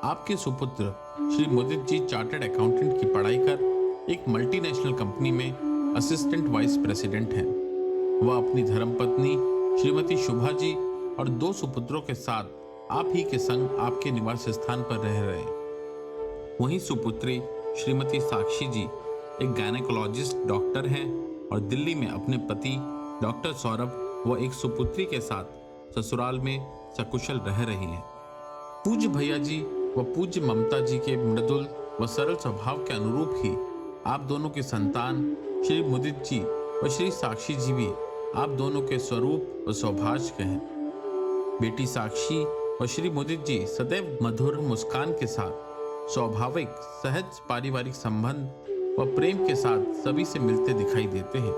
Speaker 1: आपके सुपुत्र श्री मुदित जी चार्टर्ड अकाउंटेंट की पढ़ाई कर एक मल्टीनेशनल कंपनी में असिस्टेंट वाइस प्रेसिडेंट हैं। वह अपनी धर्मपत्नी श्रीमती शुभा जी और 2 सुपुत्रों के साथ आप ही के संग आपके निवास स्थान पर रह रहे हैं। वहीं सुपुत्री श्रीमती साक्षी जी एक गायनेकोलॉजिस्ट डॉक्टर हैं और दिल्ली में अपने पति डॉक्टर सौरभ व एक सुपुत्री के साथ ससुराल में सकुशल रह रही हैं। पूज्य भैया जी व पूज्य ममता जी के मृदुल व सरल स्वभाव के अनुरूप ही आप दोनों की संतान श्री मुदित जी व श्री साक्षी जी भी आप दोनों के स्वरूप व सौभाग्य के हैं। बेटी साक्षी व श्री मुदित जी सदैव मधुर मुस्कान के साथ स्वाभाविक सहज पारिवारिक संबंध व प्रेम के साथ सभी से मिलते दिखाई देते हैं।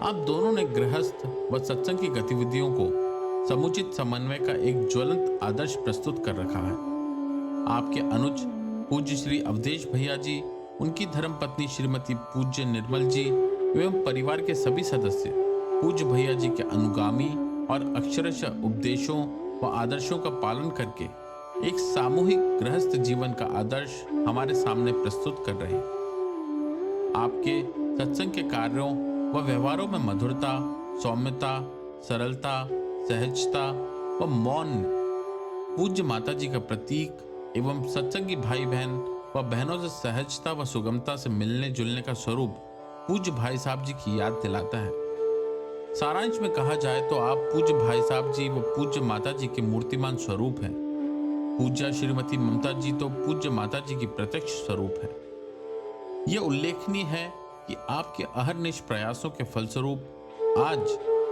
Speaker 1: आप दोनों ने गृहस्थ व सत्संग की गतिविधियों को समुचित समन्वय का एक ज्वलंत आदर्श प्रस्तुत कर रखा है। आपके अनुज पूज्य श्री अवधेश भैया जी, उनकी धर्मपत्नी श्रीमती पूज्य निर्मल जी एवं परिवार के सभी सदस्य पूज्य भैया जी के अनुगामी और अक्षरशः उपदेशों व आदर्शों का पालन करके एक सामूहिक गृहस्थ जीवन का आदर्श हमारे सामने प्रस्तुत कर रहे हैं। आपके सत्संग के कार्यों व व्यवहारों में मधुरता, सौम्यता, सरलता, सहजता व मौन पूज्य माता जी का प्रतीक एवं सत्संगी भाई बहन व बहनों से सहजता व सुगमता से मिलने जुलने का स्वरूप पूज्य भाई साहब जी की याद दिलाता है। सारांश में कहा जाए तो आप पूज्य भाई साहब जी व पूज्य माता जी के मूर्तिमान स्वरूप हैं। पूज्य श्रीमती ममता जी तो पूज्य माता जी की प्रत्यक्ष स्वरूप है। यह उल्लेखनीय है कि आपके अहर्निश प्रयासों के फलस्वरूप आज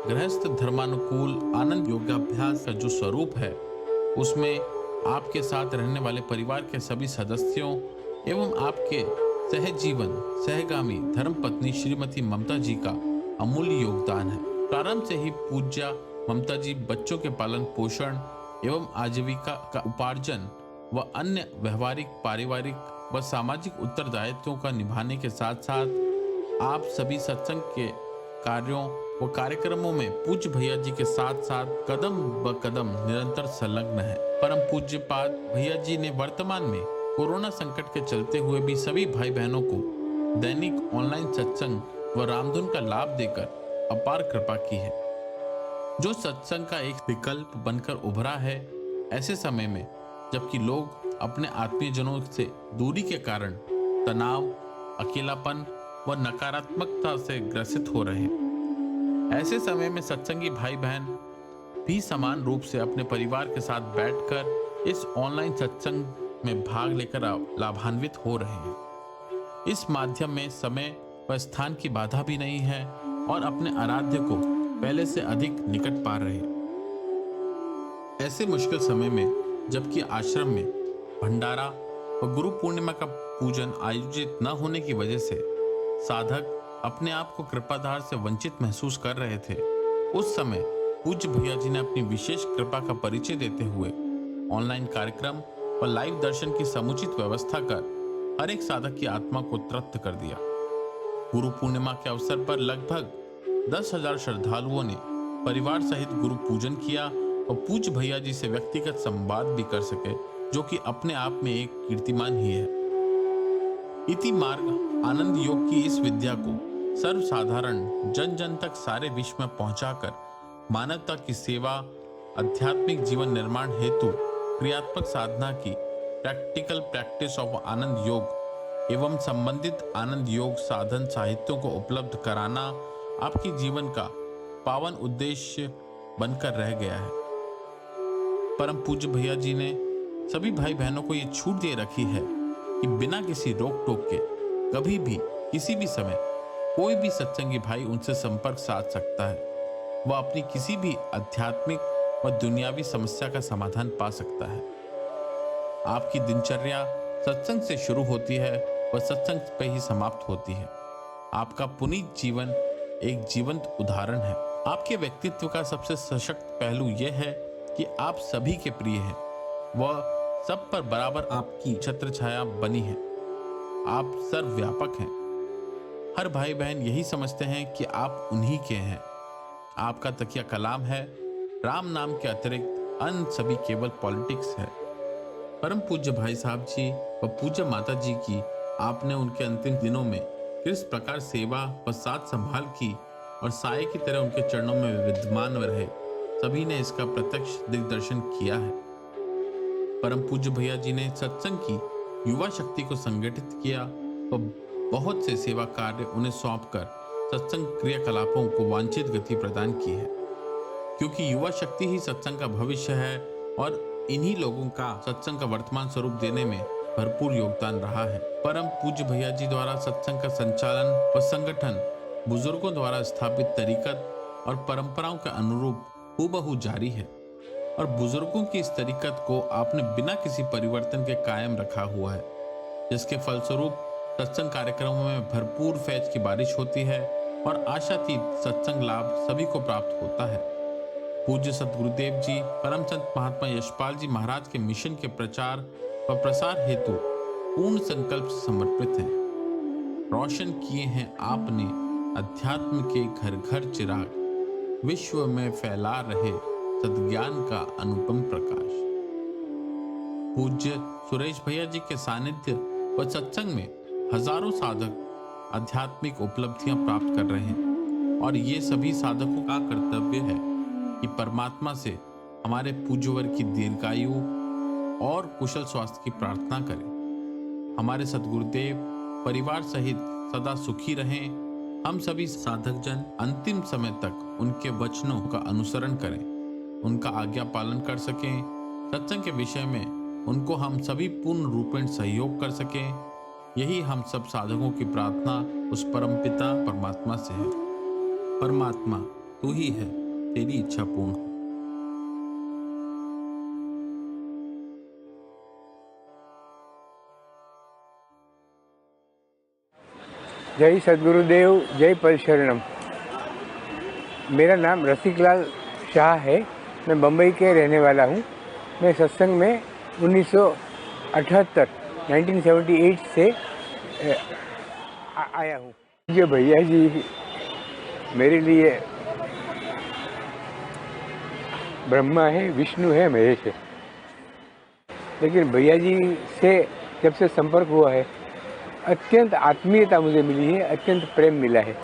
Speaker 1: गृहस्थ धर्मानुकूल आनंद योगाभ्यास का जो स्वरूप है उसमें आपके साथ रहने वाले परिवार के सभी सदस्यों एवं आपके सहजीवन सहगामी धर्मपत्नी श्रीमती ममता जी का अमूल्य योगदान है। प्रारंभ से ही पूज्या ममता जी बच्चों के पालन पोषण एवं आजीविका का उपार्जन व अन्य व्यवहारिक पारिवारिक व सामाजिक उत्तरदायित्वों का निभाने के साथ साथ आप सभी सत्संग के कार्यों व कार्यक्रमों में पूज्य भैया जी के साथ साथ कदम ब कदम निरंतर संलग्न है। परम पूज्य पाद भैया जी ने वर्तमान में कोरोना संकट के चलते हुए भी सभी भाई बहनों को दैनिक ऑनलाइन सत्संग व रामधुन का लाभ देकर अपार कृपा की है, जो सत्संग का एक विकल्प बनकर उभरा है। ऐसे समय में जबकि लोग अपने आत्मीयजनों से दूरी के कारण तनाव, अकेलापन व नकारात्मकता से ग्रसित हो रहे हैं, ऐसे समय में सत्संगी भाई बहन भी समान रूप से अपने परिवार के साथ बैठकर इस ऑनलाइन सत्संग में भाग लेकर लाभान्वित हो रहे हैं। इस माध्यम में समय व स्थान की बाधा भी नहीं है और अपने आराध्य को पहले से अधिक निकट पा रहे हैं। ऐसे मुश्किल समय में जबकि आश्रम में भंडारा व गुरु पूर्णिमा का पूजन आयोजित न होने की वजह से साधक अपने आप को कृपाधार से वंचित महसूस कर रहे थे, उस समय पूज्य भैया जी ने अपनी विशेष कृपा का परिचय देते हुए ऑनलाइन कार्यक्रम व लाइव दर्शन की समुचित व्यवस्था कर हर एक साधक की आत्मा को तृप्त कर दिया। गुरु पूर्णिमा के अवसर पर लगभग 10,000 श्रद्धालुओं ने परिवार सहित गुरु पूजन किया और पूज्य भैया जी से व्यक्तिगत संवाद भी कर सके, जो कि अपने आप में एक कीर्तिमान ही है। इति मार्ग आनंद योग की इस विद्या को सर्वसाधारण जन जन तक सारे विश्व में पहुंचाकर मानवता की सेवा, आध्यात्मिक जीवन निर्माण हेतु क्रियात्मक साधना की प्रैक्टिकल प्रैक्टिस ऑफ आनंद योग एवं संबंधित आनंद योग साधन साहित्यों को उपलब्ध कराना आपके जीवन का पावन उद्देश्य बनकर रह गया है। परम पूज्य भैया जी ने सभी भाई बहनों को ये छूट दे रखी है कि बिना किसी रोक टोक के कभी भी किसी भी समय कोई भी सत्संगी भाई उनसे संपर्क साध सकता है। वह अपनी किसी भी आध्यात्मिक व दुनियावी समस्या का समाधान पा सकता है। आपकी दिनचर्या सत्संग से शुरू होती है व सत्संग पे ही समाप्त होती है। आपका पुनीत जीवन एक जीवंत उदाहरण है। आपके व्यक्तित्व का सबसे सशक्त पहलू यह है कि आप सभी के प्रिय हैं, वह सब पर बराबर आपकी छत्र छाया बनी है। आप सर्वव्यापक हैं। हर भाई बहन यही समझते हैं कि आप उन्हीं के हैं। आपका तकिया कलाम है, राम नाम के अतिरिक्त अन्य सभी केवल पॉलिटिक्स है। परम पूज्य भाई साहब जी व पूज्य माता जी की आपने उनके अंतिम दिनों में किस प्रकार सेवा व साथ संभाल की और साये की तरह उनके चरणों में विद्यमान रहे, सभी ने इसका प्रत्यक्ष दिग्दर्शन किया है। परम पूज्य भैया जी ने सत्संग की युवा शक्ति को संगठित किया व बहुत से सेवा कार्य उन्हें सौंपकर सत्संग क्रियाकलापों को वांछित गति प्रदान की है, क्योंकि युवा शक्ति ही सत्संग का भविष्य है और इन्हीं लोगों का सत्संग का वर्तमान स्वरूप देने में भरपूर योगदान रहा है। परम पूज्य भैया जी द्वारा सत्संग का संचालन व संगठन बुजुर्गों द्वारा स्थापित तरीकत और परंपराओं के अनुरूप हूबहू जारी है और बुजुर्गों की इस तरीकत को आपने बिना किसी परिवर्तन के कायम रखा हुआ है, जिसके फलस्वरूप सत्संग कार्यक्रमों में भरपूर फैज की बारिश होती है और आशातीत सत्संग लाभ सभी को प्राप्त होता है। पूज्य सतगुरुदेव जी परम संत महात्मा यशपाल जी महाराज के मिशन के प्रचार व प्रसार हेतु पूर्ण संकल्प से समर्पित हैं। रोशन किए हैं आपने अध्यात्म के घर घर चिराग, विश्व में फैला रहे सद्ज्ञान का अनुपम प्रकाश। पूज्य सुरेश भैया जी के सानिध्य व सत्संग में हजारों साधक आध्यात्मिक उपलब्धियां प्राप्त कर रहे हैं और ये सभी साधकों का कर्तव्य है कि परमात्मा से हमारे पूज्यवर की दीर्घायु और कुशल स्वास्थ्य की प्रार्थना करें। हमारे सद्गुरुदेव परिवार सहित सदा सुखी रहें। हम सभी साधक जन अंतिम समय तक उनके वचनों का अनुसरण करें, उनका आज्ञा पालन कर सकें, सत्संग के विषय में उनको हम सभी पूर्ण रूपेण सहयोग कर सकें। यही हम सब साधकों की प्रार्थना उस परमपिता परमात्मा से है। परमात्मा तू ही है, तेरी इच्छा पूर्ण हो।
Speaker 2: जय सद्गुरुदेव, जय परिशरणम। मेरा नाम रसिकलाल शाह है। मैं बम्बई के रहने वाला हूँ। मैं सत्संग में 1978 से आया हूँ। ये भैया जी मेरे लिए ब्रह्मा है, विष्णु है, महेश है। लेकिन भैया जी से जब से संपर्क हुआ है, अत्यंत आत्मीयता मुझे मिली है, अत्यंत प्रेम मिला है।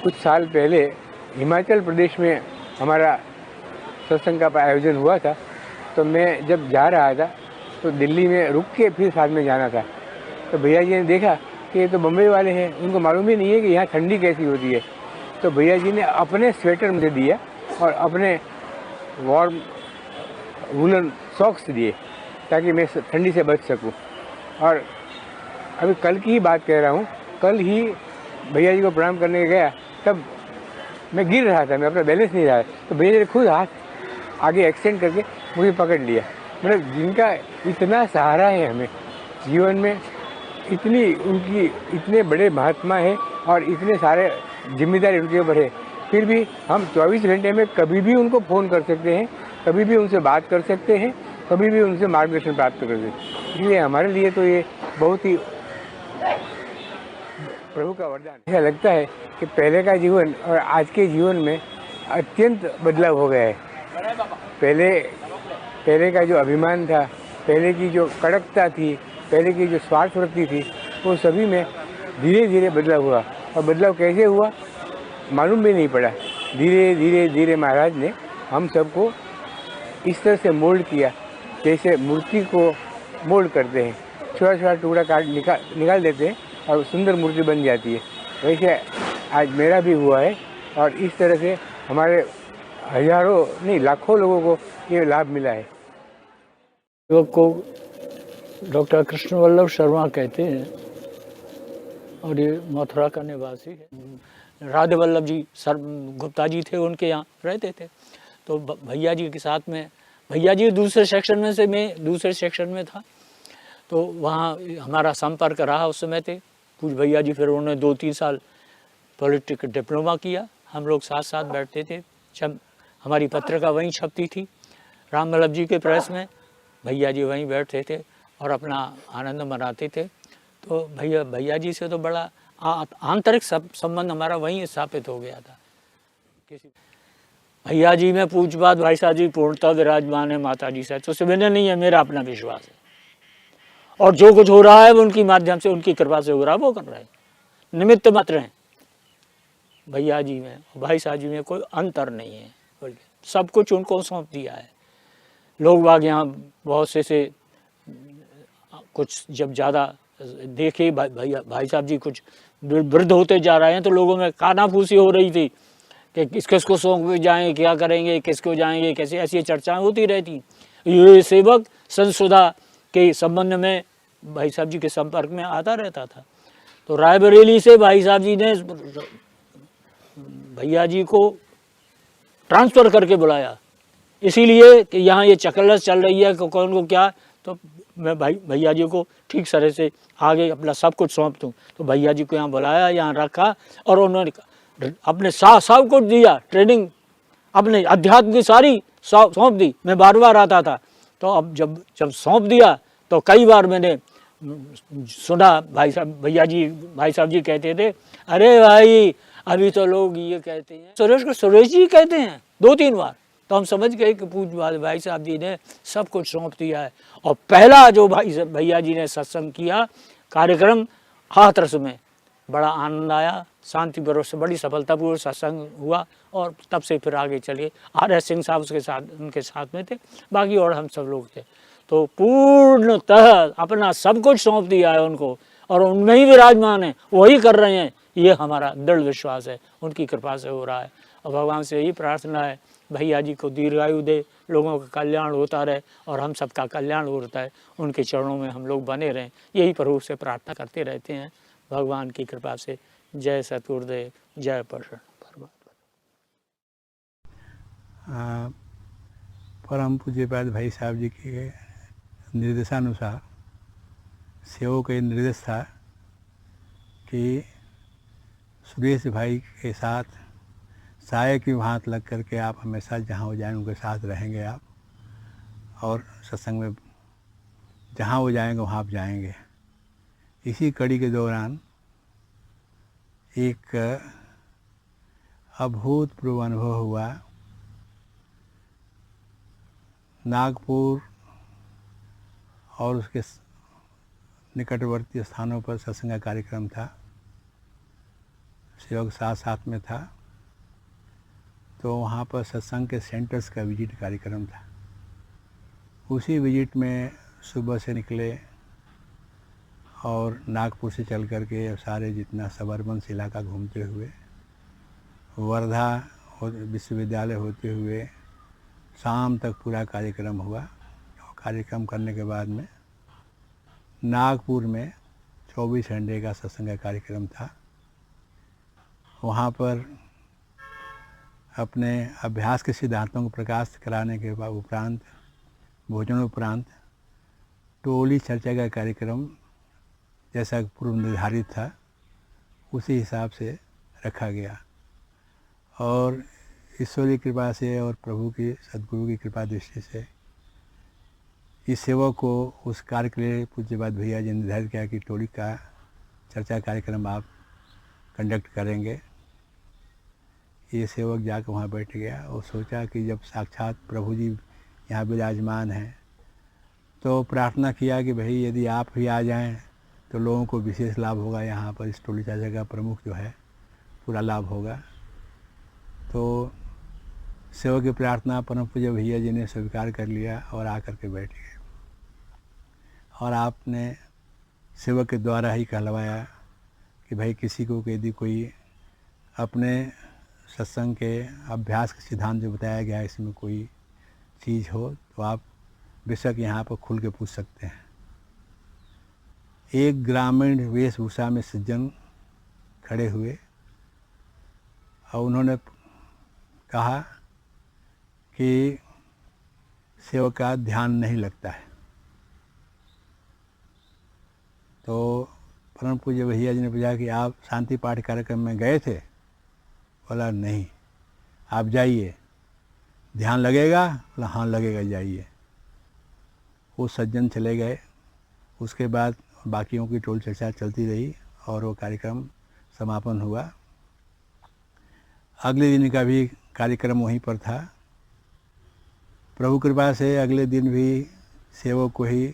Speaker 2: कुछ साल पहले हिमाचल प्रदेश में हमारा सत्संग का आयोजन हुआ था, तो मैं जब जा रहा था तो दिल्ली में रुक के फिर साथ में जाना था। तो भैया जी ने देखा कि ये तो बम्बई वाले हैं, उनको मालूम ही नहीं है कि यहाँ ठंडी कैसी होती है। तो भैया जी ने अपने स्वेटर मुझे दिया और अपने वार्म वूलन सॉक्स दिए ताकि मैं ठंडी से बच सकूं। और अभी कल की ही बात कह रहा हूँ, कल ही भैया जी को प्रणाम करने गया, तब मैं गिर रहा था, मैं अपना बैलेंस नहीं रहा। तो भैया जी ने खुद हाथ आगे एक्सटेंड करके मुझे पकड़ लिया। मतलब जिनका इतना सहारा है हमें जीवन में, इतनी उनकी इतने बड़े महात्मा है और इतने सारे जिम्मेदारी उनके ऊपर है, फिर भी हम 24 घंटे में कभी भी उनको फ़ोन कर सकते हैं, कभी भी उनसे बात कर सकते हैं, कभी भी उनसे मार्गदर्शन प्राप्त कर सकते हैं। इसलिए हमारे लिए तो ये बहुत ही प्रभु का वरदान। ऐसा लगता है कि पहले का जीवन और आज के जीवन में अत्यंत बदलाव हो गया है। पहले का जो अभिमान था, पहले की जो कड़कता थी, पहले की जो स्वार्थ वृत्ति थी, वो सभी में धीरे धीरे बदलाव हुआ। और बदलाव कैसे हुआ मालूम भी नहीं पड़ा। धीरे धीरे धीरे महाराज ने हम सबको इस तरह से मोल्ड किया जैसे मूर्ति को मोल्ड करते हैं, छोटा छोटा टुकड़ा काट निकाल देते हैं और सुंदर मूर्ति बन जाती है। वैसे आज मेरा भी हुआ है और इस तरह से हमारे हजारों नहीं लाखों लोगों को ये लाभ मिला है।
Speaker 3: युवक को डॉक्टर कृष्ण वल्लभ शर्मा कहते हैं और ये मथुरा का निवासी है। राधे वल्लभ जी सर गुप्ता जी थे, उनके यहाँ रहते थे। तो भैया जी के साथ में, भैया जी दूसरे सेक्शन में से मैं दूसरे सेक्शन में था, तो वहाँ हमारा संपर्क रहा उस समय थे। कुछ भैया जी फिर उन्होंने 2-3 साल पॉलिटिकल डिप्लोमा किया। हम लोग साथ साथ बैठते थे। जब हमारी पत्रिका वहीं छपती थी राम वल्लभ जी के प्रेस में, भैया जी वहीं बैठते थे और अपना आनंद मनाते थे। तो भैया जी से तो बड़ा आंतरिक संबंध हमारा वहीं स्थापित हो गया था। भैया जी में पूज्यपाद भाई साहब जी पूर्णतः विराजमान है माता जी से, तो सुविधा नहीं है, मेरा अपना विश्वास है। और जो कुछ हो रहा है वो उनकी माध्यम से, उनकी कृपा से हो रहा है, वो कर रहे हैं, निमित्त मात्र हैं। भैया जी में भाई साहब जी में कोई अंतर नहीं है, सब कुछ उनको सौंप दिया है। लोग बाग यहाँ बहुत से कुछ जब ज़्यादा देखे भाई साहब जी कुछ वृद्ध होते जा रहे हैं तो लोगों में कानाफूसी हो रही थी कि किसको सौंप में जाएँ, क्या करेंगे, किसको जाएंगे, कैसे, ऐसी चर्चाएं होती रहती। ये सेवक संसुदा के संबंध में भाई साहब जी के संपर्क में आता रहता था। तो रायबरेली से भाई साहब जी ने भैया जी को ट्रांसफ़र करके बुलाया, इसीलिए कि यहाँ ये चकलस चल रही है कि कौन को क्या, तो मैं भैया जी को ठीक तरह से आगे अपना सब कुछ सौंप दूँ। तो भैया जी को यहाँ बुलाया, यहाँ रखा और उन्होंने अपने सब कुछ दिया, ट्रेनिंग अपने अध्यात्म की सारी सौंप दी। मैं बार बार आता था, तो अब जब सौंप दिया तो कई बार मैंने सुना भाई साहब जी कहते थे, अरे भाई अभी तो लोग ये कहते हैं सुरेश को सुरेश जी कहते हैं 2-3 बार। तो हम समझ गए कि पूज्य भाई साहब जी ने सब कुछ सौंप दिया है। और पहला जो भैया जी ने सत्संग किया कार्यक्रम हाथरस में, बड़ा आनंद आया, शांति बरोबर से बड़ी सफलतापूर्वक सत्संग हुआ। और तब से फिर आगे चले RS सिंह साहब उनके साथ में थे, बाकी और हम सब लोग थे। तो पूर्णतः अपना सब कुछ सौंप दिया है उनको और उनमें ही विराजमान है, वही कर रहे हैं, ये हमारा दृढ़ विश्वास है, उनकी कृपा से हो रहा है। और भगवान से यही प्रार्थना है भैया जी को दीर्घायु दे, लोगों का कल्याण होता रहे और हम सबका कल्याण होता है, उनके चरणों में हम लोग बने रहें, यही प्रभु से प्रार्थना करते रहते हैं भगवान की कृपा से। जय सतगुरुदेव, जय परमात्मा।
Speaker 4: परम पूज्यपाद भाई साहब जी के निर्देशानुसार सेवक का निर्देश था कि सुरेश भाई के साथ साये की भांत लग करके आप हमेशा जहाँ वो जाएंगे उनके साथ रहेंगे आप, और सत्संग में जहाँ वो जाएंगे वहाँ आप जाएंगे। इसी कड़ी के दौरान एक अभूतपूर्व अनुभव हुआ। नागपुर और उसके निकटवर्ती स्थानों पर सत्संग का कार्यक्रम था, सेवक साथ में था। तो वहाँ पर सत्संग के सेंटर्स का विजिट कार्यक्रम था। उसी विजिट में सुबह से निकले और नागपुर से चल कर के सारे जितना सबर्बन इलाका घूमते हुए वर्धा विश्वविद्यालय होते हुए शाम तक पूरा कार्यक्रम हुआ। और कार्यक्रम करने के बाद में नागपुर में 24 घंटे का सत्संग का कार्यक्रम था। वहाँ पर अपने अभ्यास के सिद्धांतों को प्रकाश कराने के बाद उपरांत भोजनोपरांत टोली चर्चा का कार्यक्रम जैसा पूर्व निर्धारित था उसी हिसाब से रखा गया। और ईश्वरीय कृपा से और प्रभु की सद्गुरु की कृपा दृष्टि से इस सेवक को उस कार्य के लिए पूज्यपाद भैया जी ने निर्धारित किया कि टोली का चर्चा कार्यक्रम आप कंडक्ट करेंगे। ये सेवक जाकर वहाँ बैठ गया और सोचा कि जब साक्षात प्रभु जी यहाँ विराजमान हैं तो प्रार्थना किया कि भाई यदि आप ही आ जाएं तो लोगों को विशेष लाभ होगा। यहाँ पर इस टोली चर्चा का प्रमुख जो है पूरा लाभ होगा। तो सेवक की प्रार्थना परम पूज्य भैया जी ने स्वीकार कर लिया और आकर के बैठ गए। और आपने सेवक के द्वारा ही कहलवाया कि भाई किसी को यदि कोई अपने सत्संग के अभ्यास के सिद्धांत जो बताया गया है इसमें कोई चीज़ हो तो आप बेशक यहाँ पर खुल के पूछ सकते हैं। एक ग्रामीण वेशभूषा में सज्जन खड़े हुए और उन्होंने कहा कि सेवक का ध्यान नहीं लगता है। तो परम पूज्य भैया जी ने पूछा कि आप शांति पाठ कार्यक्रम में गए थे? बोला नहीं। आप जाइए, ध्यान लगेगा? बोला हाँ लगेगा, जाइए। वो सज्जन चले गए। उसके बाद बाकियों की टोल चर्चा चलती रही और वो कार्यक्रम समापन हुआ। अगले दिन का भी कार्यक्रम वहीं पर था। प्रभु कृपा से अगले दिन भी सेवक को ही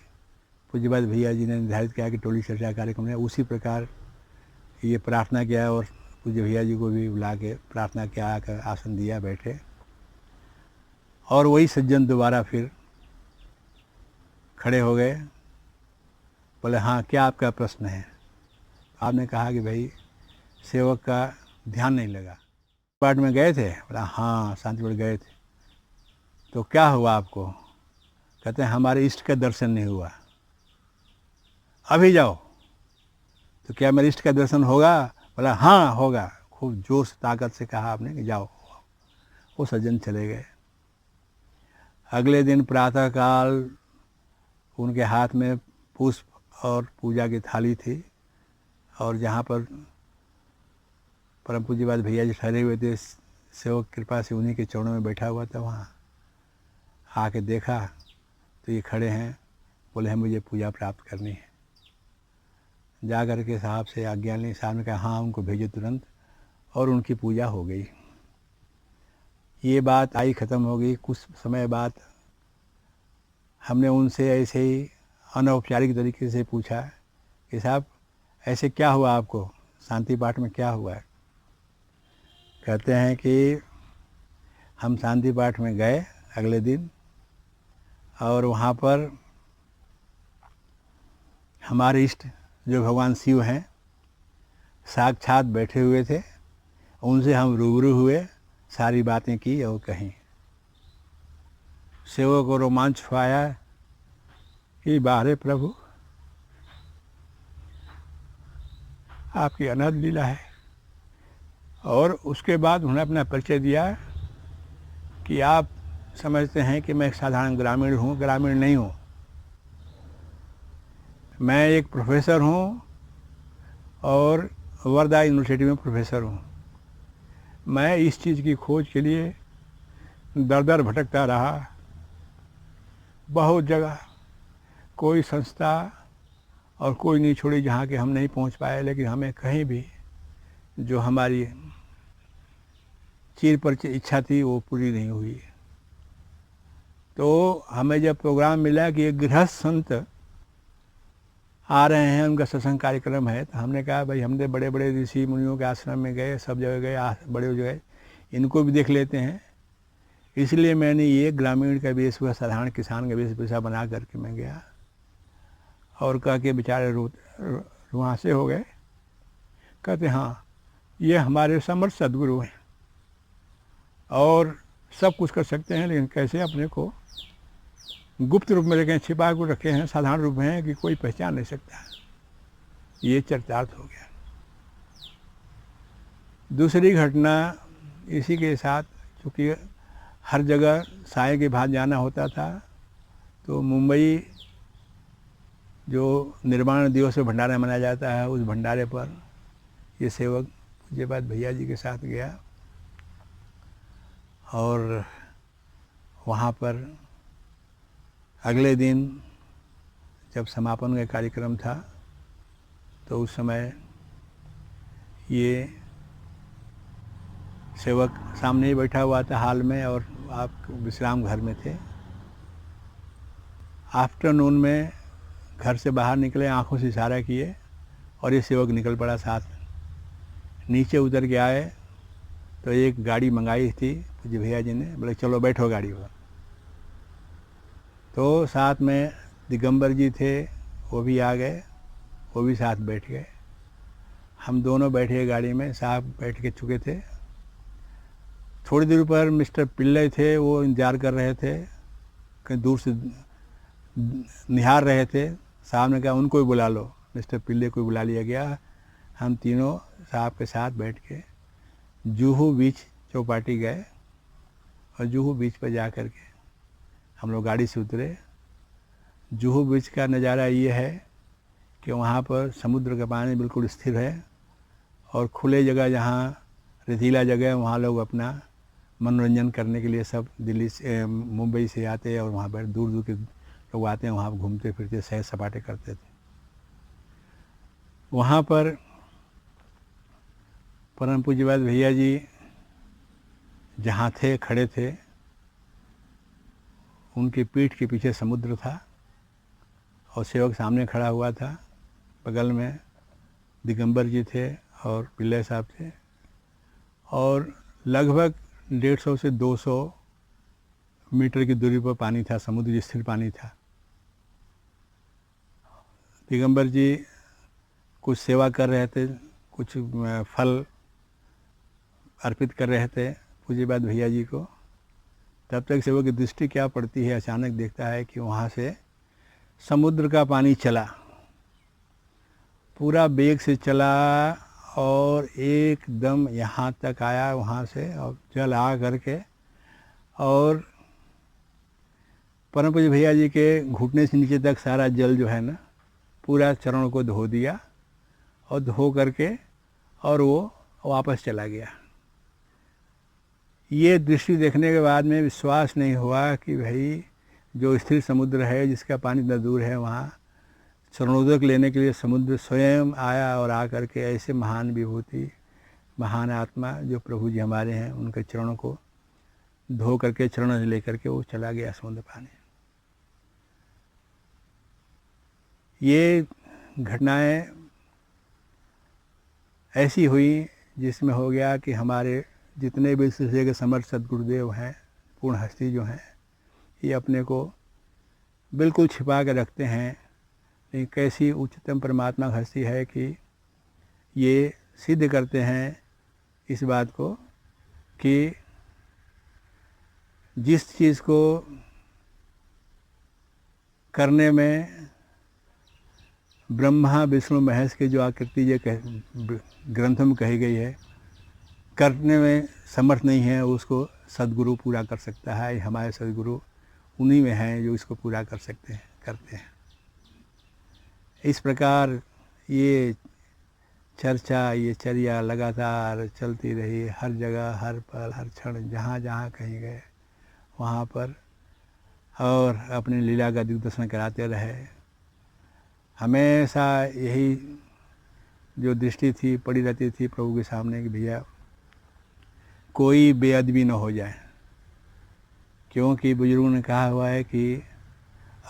Speaker 4: पूज्यपाद भैया जी ने निर्धारित किया कि टोली चर्चा कार्यक्रम है। उसी प्रकार ये प्रार्थना किया और पूज्य भैया जी को भी बुला के प्रार्थना किया, आकर आसन दिया, बैठे। और वही सज्जन दोबारा फिर खड़े हो गए बोले हाँ, क्या आपका प्रश्न है? आपने कहा कि भाई सेवक का ध्यान नहीं लगा। पाठ में गए थे? बोला हाँ, शांति पाठ गए थे। तो क्या हुआ आपको? कहते हैं हमारे इष्ट का दर्शन नहीं हुआ। अभी जाओ। तो क्या मेरे इष्ट का दर्शन होगा? बोला हाँ होगा। खूब जोर से ताकत से कहा आपने कि जाओ। वो सज्जन चले गए। अगले दिन प्रातःकाल उनके हाथ में पुष्प और पूजा की थाली थी, और जहाँ पर परम पूज्यपाद भैया जी ठहरे हुए थे, सेवक कृपा से उन्हीं के चरणों में बैठा हुआ था। वहाँ आके देखा तो ये खड़े हैं। बोले हैं मुझे पूजा प्राप्त करनी है। जा कर के साहब से आज्ञा ली। साहब ने कहा हाँ, उनको भेजो तुरंत, और उनकी पूजा हो गई। ये बात आई, ख़त्म हो गई। कुछ समय बाद हमने उनसे ऐसे ही अनौपचारिक तरीके से पूछा कि साहब ऐसे क्या हुआ आपको, शांति पाठ में क्या हुआ है? कहते हैं कि हम शांति पाठ में गए अगले दिन, और वहाँ पर हमारे इष्ट जो भगवान शिव हैं साक्षात बैठे हुए थे। उनसे हम रूबरू हुए, सारी बातें की और कहीं। सेवक को रोमांच आया कि बाहरे प्रभु, आपकी अनंत लीला है। और उसके बाद उन्होंने अपना परिचय दिया कि आप समझते हैं कि मैं एक साधारण ग्रामीण हूँ। ग्रामीण नहीं हूँ, मैं एक प्रोफेसर हूँ, और वर्धा यूनिवर्सिटी में प्रोफेसर हूँ। मैं इस चीज़ की खोज के लिए दर दर भटकता रहा, बहुत जगह, कोई संस्था और कोई नहीं छोड़ी जहाँ के हम नहीं पहुँच पाए। लेकिन हमें कहीं भी जो हमारी चिर पर इच्छा थी वो पूरी नहीं हुई। तो हमें जब प्रोग्राम मिला कि एक गृहस्थ संत आ रहे हैं, उनका सत्संग कार्यक्रम है, तो हमने कहा भाई हमने बड़े बड़े ऋषि मुनियों के आश्रम में गए, सब जगह गए, बड़े जगह, इनको भी देख लेते हैं। इसलिए मैंने ये ग्रामीण का वेशभूषा, साधारण किसान का वेशभूषा बना करके मैं गया, और कह के बेचारे रुआं से हो गए। कहते हाँ, ये हमारे समर्थ सदगुरु हैं और सब कुछ कर सकते हैं, लेकिन कैसे अपने को गुप्त रूप में रखे हैं, छिपा को रखे हैं, साधारण रूप में है कि कोई पहचान नहीं सकता। ये चरितार्थ हो गया। दूसरी घटना इसी के साथ, चूँकि हर जगह साय के भात जाना होता था, तो मुंबई जो निर्माण दिवस में भंडारा मनाया जाता है, उस भंडारे पर ये सेवक पूज्यपाद भैया जी के साथ गया, और वहाँ पर अगले दिन जब समापन का कार्यक्रम था, तो उस समय ये सेवक सामने ही बैठा हुआ था हाल में, और आप विश्राम घर में थे। आफ्टरनून में घर से बाहर निकले, आंखों से इशारा किए, और ये सेवक निकल पड़ा साथ। नीचे उतर के आए तो एक गाड़ी मंगाई थी पूज्य भैया जी ने, बोले चलो बैठो गाड़ी पर। तो साथ में दिगंबर जी थे, वो भी आ गए, वो भी साथ बैठ गए। हम दोनों बैठे गाड़ी में, साहब बैठ के चुके थे। थोड़ी देर पर मिस्टर पिल्लई थे, वो इंतज़ार कर रहे थे, कहीं दूर से निहार रहे थे। साहब ने कहा उनको भी बुला लो। मिस्टर पिल्लई को बुला लिया गया। हम तीनों साहब के साथ बैठ के जुहू बीच चौपाटी गए, और जुहू बीच पर जा कर के हम लोग गाड़ी से उतरे। जुहू बीच का नज़ारा ये है कि वहाँ पर समुद्र का पानी बिल्कुल स्थिर है, और खुले जगह, जहाँ रेतीला जगह है, वहाँ लोग अपना मनोरंजन करने के लिए सब दिल्ली से, मुंबई से आते हैं, और वहाँ पर दूर दूर के लोग आते हैं, वहाँ घूमते फिरते सैर सपाटे करते थे। वहाँ पर परम पूज्यपाद भैया जी जहाँ थे, खड़े थे, उनकी पीठ के पीछे समुद्र था, और सेवक सामने खड़ा हुआ था। बगल में दिगंबर जी थे और पिल्लई साहब थे, और लगभग 150 से 200 मीटर की दूरी पर पानी था, समुद्र स्थिर पानी था। पैगंबर जी कुछ सेवा कर रहे थे, कुछ फल अर्पित कर रहे थे पूज्यपाद भैया जी को। तब तक सेवक की दृष्टि क्या पड़ती है, अचानक देखता है कि वहाँ से समुद्र का पानी चला, पूरा बेग से चला और एकदम यहाँ तक आया वहाँ से, और जल आ करके और परम पूज्य भैया जी के घुटने से नीचे तक सारा जल जो है ना पूरा चरणों को धो दिया, और धो करके और वो वापस चला गया। ये दृष्टि देखने के बाद में विश्वास नहीं हुआ कि भाई जो स्थिर समुद्र है, जिसका पानी इतना दूर है, वहाँ चरणोदक लेने के लिए समुद्र स्वयं आया और आ करके ऐसे महान विभूति, महान आत्मा जो प्रभु जी हमारे हैं, उनके चरणों को धो करके चरण ले करके वो चला गया समुद्र पानी। ये घटनाएं ऐसी हुई जिसमें हो गया कि हमारे जितने भी सिलसिले के समर्थ सद्गुरुदेव हैं, पूर्ण हस्ती जो हैं, ये अपने को बिल्कुल छिपा के रखते हैं। लेकिन कैसी उच्चतम परमात्मा हस्ती है कि ये सिद्ध करते हैं इस बात को कि जिस चीज़ को करने में ब्रह्मा विष्णु महेश की जो आकृति ये ग्रंथों में कही गई है, करने में समर्थ नहीं है, उसको सद्गुरु पूरा कर सकता है। हमारे सद्गुरु उन्हीं में हैं जो इसको पूरा कर सकते हैं, करते हैं। इस प्रकार ये चर्चा, ये चर्या लगातार चलती रही, हर जगह, हर पल, हर क्षण, जहाँ जहाँ कहीं गए वहाँ पर, और अपनी लीला का दिग्दर्शन कराते रहे। हमेशा यही जो दृष्टि थी पड़ी रहती थी प्रभु के सामने कि भैया कोई बेअदबी न हो जाए, क्योंकि बुजुर्गों ने कहा हुआ है कि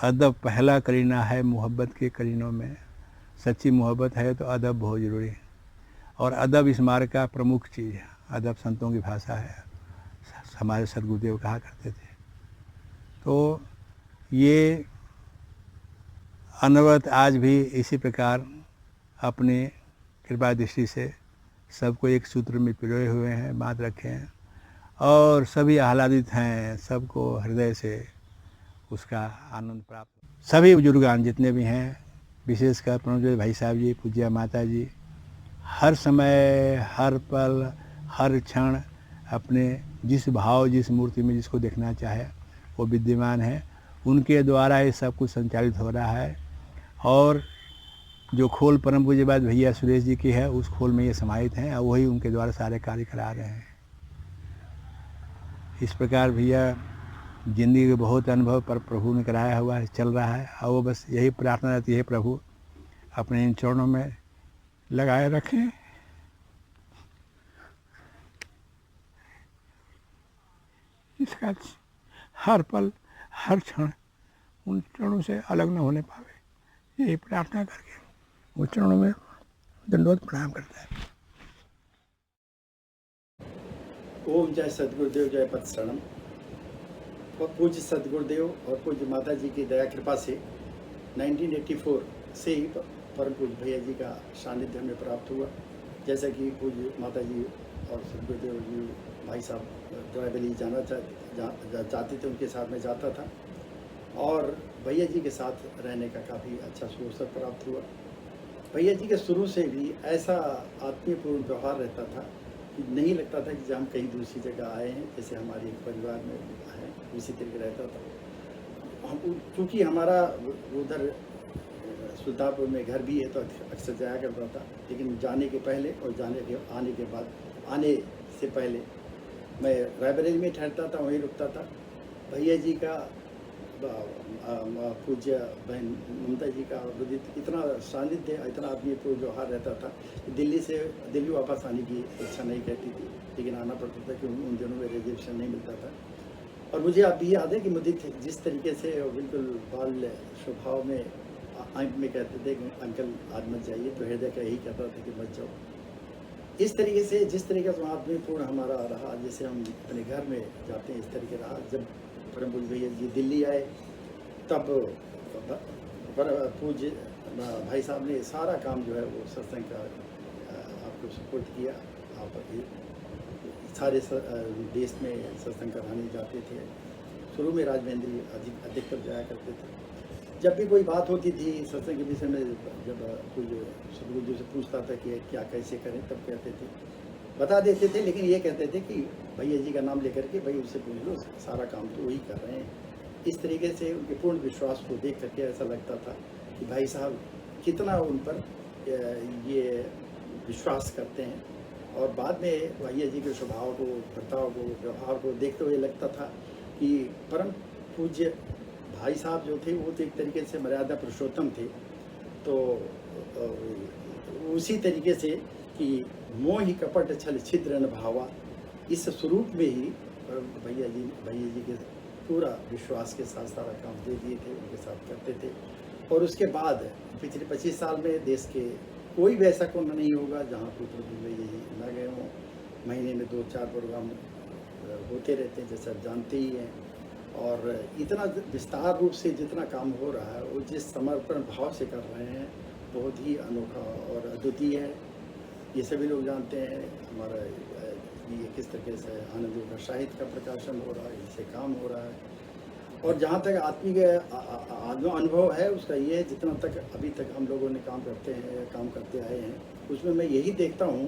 Speaker 4: अदब पहला करीना है मोहब्बत के करीनों में। सच्ची मोहब्बत है तो अदब बहुत ज़रूरी है, और अदब इस मार्ग का प्रमुख चीज़ है। अदब संतों की भाषा है, हमारे सद्गुरुदेव कहा करते थे। तो ये अनवरत आज भी इसी प्रकार अपनी कृपा दृष्टि से सबको एक सूत्र में पिरोए हुए हैं, बांध रखे हैं, और सभी आह्लादित हैं, सबको हृदय से उसका आनंद प्राप्त। सभी बुजुर्गान जितने भी हैं, विशेषकर परम भाई साहब जी, पूज्य माता जी, हर समय, हर पल, हर क्षण अपने जिस भाव, जिस मूर्ति में जिसको देखना चाहे वो विद्यमान है। उनके द्वारा ये सब कुछ संचालित हो रहा है, और जो खोल परम पूज्यपाद भैया सुरेश जी की है, उस खोल में ये समाहित हैं, और वही उनके द्वारा सारे कार्य करा रहे हैं। इस प्रकार भैया जिंदगी के बहुत अनुभव पर प्रभु ने कराया हुआ है, चल रहा है, और वो बस यही प्रार्थना रहती है, प्रभु अपने इन चरणों में लगाए रखें। इसका हर पल, हर क्षण उन चरणों से अलग न होने पावे, यही प्रार्थना करके उन चरणों में दंडवत प्रणाम करता है।
Speaker 5: ओम जय सद्गुरुदेव, जय पथ शरणम। और पूज्य सद्गुरुदेव और पूज्य माता जी की दया कृपा से 1984 से ही परम पूज्य भैया जी का सानिध्य हमें प्राप्त हुआ। जैसा कि पूज्य माता जी और सद्गुरुदेव जी भाई साहब ड्राइवली जाना चाहते थे, उनके साथ में जाता था, और भैया जी के साथ रहने का काफ़ी अच्छा अवसर प्राप्त हुआ। भैया जी के शुरू से भी ऐसा आत्मीयपूर्ण व्यवहार रहता था कि नहीं लगता था कि हम कहीं दूसरी जगह आए हैं, जैसे हमारे परिवार में है उसी तरीके रहता था। हम चूँकि हमारा उधर सुल्तानपुर में घर भी है तो अक्सर जाया करता था, लेकिन जाने के पहले और आने से पहले मैं रायबरेली में ठहरता था, वहीं रुकता था। भैया जी का पूज्य बहन ममता जी का इतना सानिध्य, इतना आत्मीयपूर्ण व्यवहार रहता था कि दिल्ली वापस आने की इच्छा नहीं करती थी, लेकिन आना पड़ता था क्योंकि उन दिनों में रिजर्वेशन नहीं मिलता था। और मुझे अभी याद है कि मुदित जिस तरीके से बिल्कुल बाल स्वभाव में अंक में कहते थे कि अंकल आज मत जाइए, तो हृदय का यही कहता था कि मत जाओ। इस तरीके से जिस तरीके से आत्मीयपूर्ण हमारा रहा, जैसे हम अपने घर में जाते हैं इस तरीके रहा। जब परम पूज्य भैया जी दिल्ली आए तब पूज्य भाई साहब ने सारा काम जो है वो सत्संग का आपको सपोर्ट किया। आप सारे देश में सत्संग कराने जाते थे। शुरू में राजमहेंद्री अधिकतर जाया करते थे। जब भी कोई बात होती थी सत्संग के विषय में, जब कोई सदगुरु जी से पूछता था कि क्या कैसे करें, तब कहते थे, बता देते थे, लेकिन ये कहते थे कि भैया जी का नाम लेकर के भाई उससे पूछ लो, सारा काम तो वही कर रहे हैं। इस तरीके से उनके पूर्ण विश्वास को देख करके ऐसा लगता था कि भाई साहब कितना उन पर ये विश्वास करते हैं। और बाद में भैया जी के स्वभाव को, बर्ताव को, व्यवहार को देखते हुए लगता था कि परम पूज्य भाई साहब जो थे वो तो एक तरीके से मर्यादा पुरुषोत्तम थे। तो उसी तरीके से कि मोहि कपट छल छिद्र न भावा, इस स्वरूप में ही भैया जी के पूरा विश्वास के साथ सारा काम दे दिए थे, उनके साथ करते थे। और उसके बाद पिछले 25 साल में देश के कोई भी ऐसा कोना नहीं होगा जहाँ कोई प्रभु भैया जी न गए हों। महीने में 2-4 प्रोग्राम होते रहते हैं, जैसे आप जानते ही हैं। और इतना विस्तार रूप से जितना काम हो रहा है, वो जिस समर्पण भाव से कर रहे हैं, बहुत ही अनोखा और अद्वितीय है। ये सभी लोग जानते हैं हमारा ये किस तरीके से आनंद योग साहित्य का प्रकाशन हो रहा है, इससे काम हो रहा है। और जहाँ तक आत्मिक अनुभव है उसका ये है, जितना तक अभी तक हम लोगों ने काम करते आए हैं, उसमें मैं यही देखता हूँ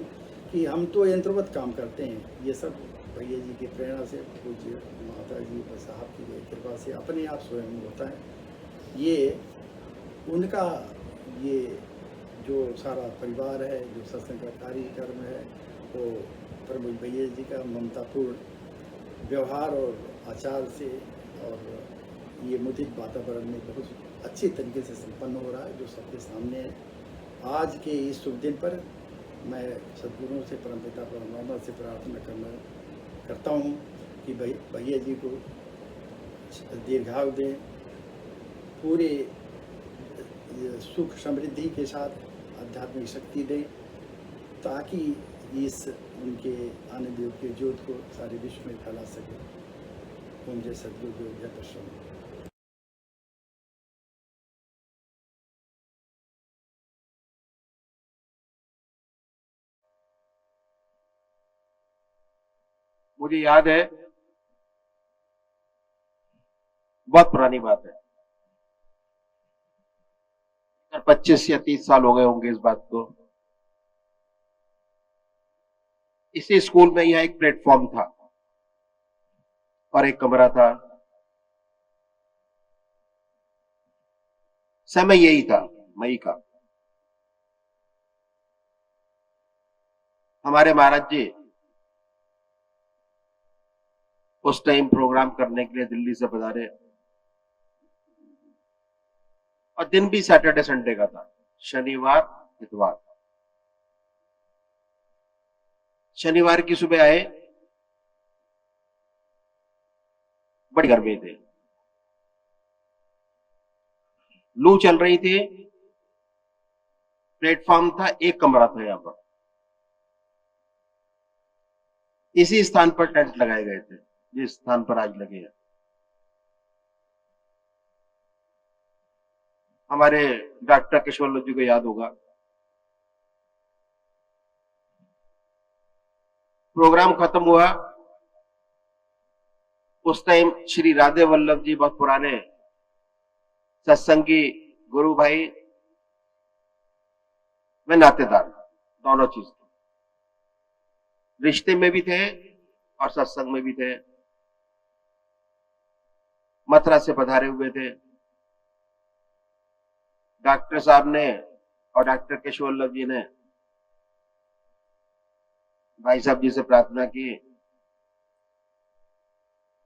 Speaker 5: कि हम तो यंत्रवत काम करते हैं। ये सब भैया जी की प्रेरणा से, पूज्य माता जी साहब की कृपा से अपने आप स्वयं होता है। ये उनका ये जो सारा परिवार है, जो सत्संग का कार्यक्रम है, वो प्रभु भैया जी का ममतापूर्ण व्यवहार और आचार से और ये मुदित वातावरण में बहुत अच्छी तरीके से संपन्न हो रहा है, जो सबके सामने है। आज के इस शुभ दिन पर मैं सद्गुरुओं से, परमपिता परमात्मा से प्रार्थना करता हूँ कि भैया जी को दीर्घायु दें, पूरे सुख समृद्धि के साथ आध्यात्मिक शक्ति दें, ताकि इस उनके आनंद योग के ज्योत को सारे विश्व में फैला सके। ओम जय सद्गुरु जय प्रसन्न।
Speaker 6: मुझे याद है, बहुत पुरानी बात है, 25 या 30 साल हो गए होंगे इस बात को। इसी स्कूल में यहाँ एक प्लेटफॉर्म था और एक कमरा था। समय यही था, मई का। हमारे महाराज जी उस टाइम प्रोग्राम करने के लिए दिल्ली से पधारे और दिन भी सैटरडे संडे का था, शनिवार इतवार। शनिवार की सुबह आए, बड़ी गर्मी थी, लू चल रही थी, प्लेटफॉर्म था, एक कमरा था यहां पर। इसी स्थान पर टेंट लगाए गए थे जिस स्थान पर आज लगे हैं। हमारे डॉक्टर केशव जी को याद होगा, प्रोग्राम खत्म हुआ, उस टाइम श्री राधे वल्लभ जी बहुत पुराने सत्संगी गुरु भाई में नातेदार, दोनों चीज थे, रिश्ते में भी थे और सत्संग में भी थे। मथुरा से पधारे हुए थे। डॉक्टर साहब ने और डॉक्टर केशव वल्लभ जी ने भाई साहब जी से प्रार्थना की।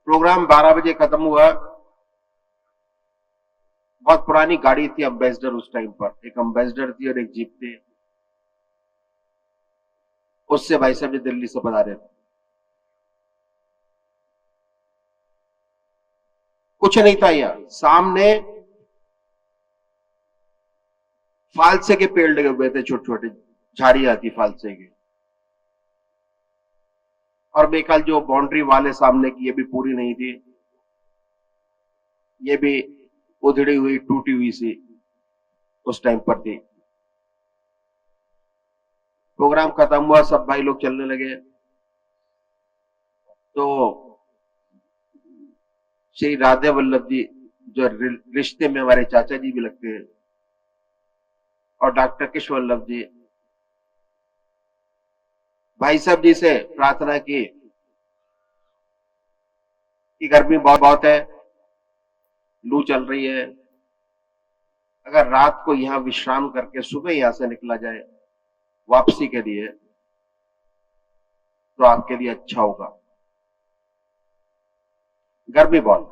Speaker 6: प्रोग्राम 12 बजे खत्म हुआ। बहुत पुरानी गाड़ी थी अम्बेसडर, उस टाइम पर एक अम्बेसडर थी और एक जीप थी, उससे भाई साहब जी दिल्ली से पधारे थे। कुछ नहीं था, यहां सामने फालसे के पेड़ लगे हुए थे, छोटे छोटे झाड़ियां थी फालसे की, और बेकाल जो बाउंड्री वाले सामने की, ये भी पूरी नहीं थी, ये भी उधड़ी हुई टूटी हुई सी। उस टाइम पर थी। प्रोग्राम खत्म हुआ, सब भाई लोग चलने लगे, तो श्री राधे वल्लभ जी, जो रिश्ते में हमारे चाचा जी भी लगते हैं, और डॉक्टर कृष्ण वल्लभ जी, भाई साहब जी से प्रार्थना की कि गर्मी बहुत बहुत है, लू चल रही है, अगर रात को यहां विश्राम करके सुबह यहां से निकला जाए वापसी के लिए तो आपके लिए अच्छा होगा, गर्मी बहुत।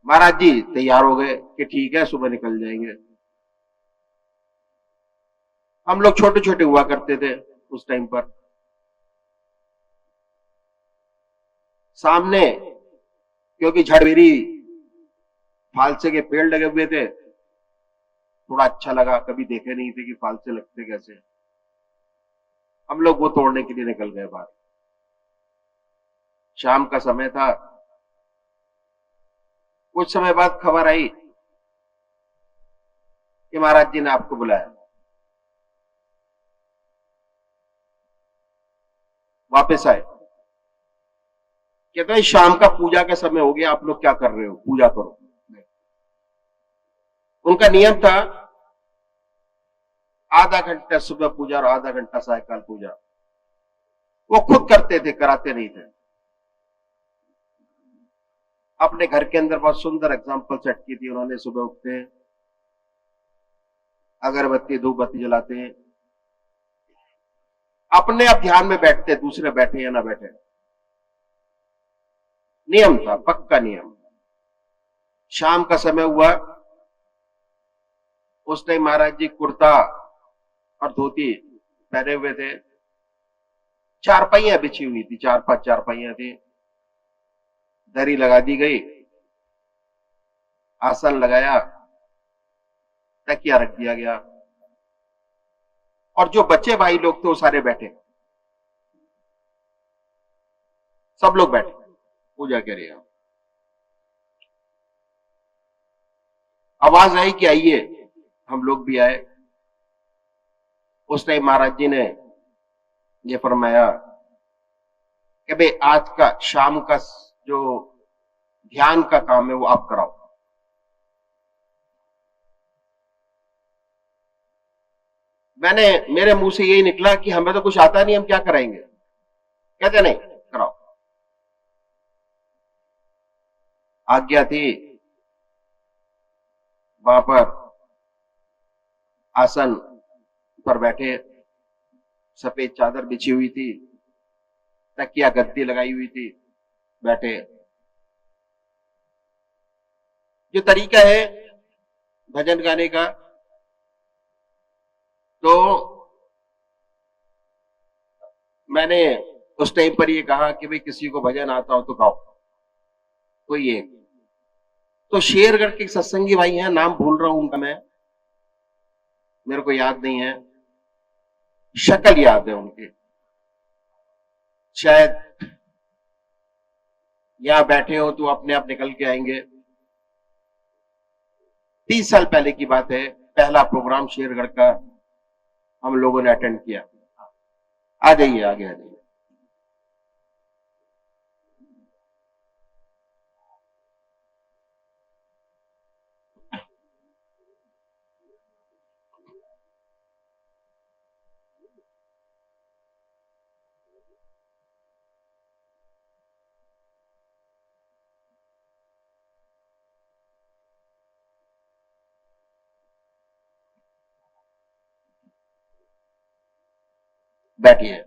Speaker 6: महाराज जी तैयार हो गए कि ठीक है सुबह निकल जाएंगे। हम लोग छोटे छोटे हुआ करते थे उस टाइम पर। सामने क्योंकि झड़बेरी फालसे के पेड़ लगे हुए थे, थोड़ा अच्छा लगा, कभी देखे नहीं थे कि फालसे लगते कैसे। हम लोग वो तोड़ने के लिए निकल गए बाहर। शाम का समय था। कुछ समय बाद खबर आई कि महाराज जी ने आपको बुलाया। वापस आए, कहते हैं शाम का पूजा का समय हो गया, आप लोग क्या कर रहे हो, पूजा करो। उनका नियम था आधा घंटा सुबह पूजा और आधा घंटा सायकाल पूजा। वो खुद करते थे, कराते नहीं थे। अपने घर के अंदर बहुत सुंदर एग्जाम्पल सेट की थी उन्होंने। सुबह उठते हैं, अगरबत्ती धूप बत्ती जलाते हैं, अपने आप ध्यान में बैठते, दूसरे बैठे या ना बैठे। नियम था, पक्का नियम। शाम का समय हुआ, उस टाइम महाराज जी कुर्ता और धोती पहने हुए थे। चारपाइयां बिछी हुई थी, 4-5 चारपाइयां थी, दरी लगा दी गई, आसन लगाया, तकिया रख दिया गया, और जो बच्चे भाई लोग थे वो सारे बैठे, सब लोग बैठे पूजा के लिए। आवाज आई कि आइए, हम लोग भी आए। उस टाइम महाराज जी ने ये फरमाया कि भाई आज का शाम का जो ध्यान का काम है वो आप कराओ। मेरे मुंह से यही निकला कि हमें तो कुछ आता नहीं, हम क्या कराएंगे। कहते नहीं, कराओ। आज्ञा थी। वहां पर आसन पर बैठे, सफेद चादर बिछी हुई थी, तकिया गद्दी लगाई हुई थी, बैठे। जो तरीका है भजन गाने का, तो मैंने उस टाइम पर ये कहा कि भाई किसी को भजन आता हो तो गाओ। कोई एक तो शेरगढ़ के सत्संगी भाई हैं, नाम भूल रहा हूं उनका मैं, मेरे को याद नहीं है, शक्ल याद है उनकी, शायद यहां बैठे हो तो अपने आप निकल के आएंगे। 30 साल पहले की बात है, पहला प्रोग्राम शेरगढ़ का हम लोगों ने अटेंड किया। आ जाइए, आगे आ जाइए। बैठिए।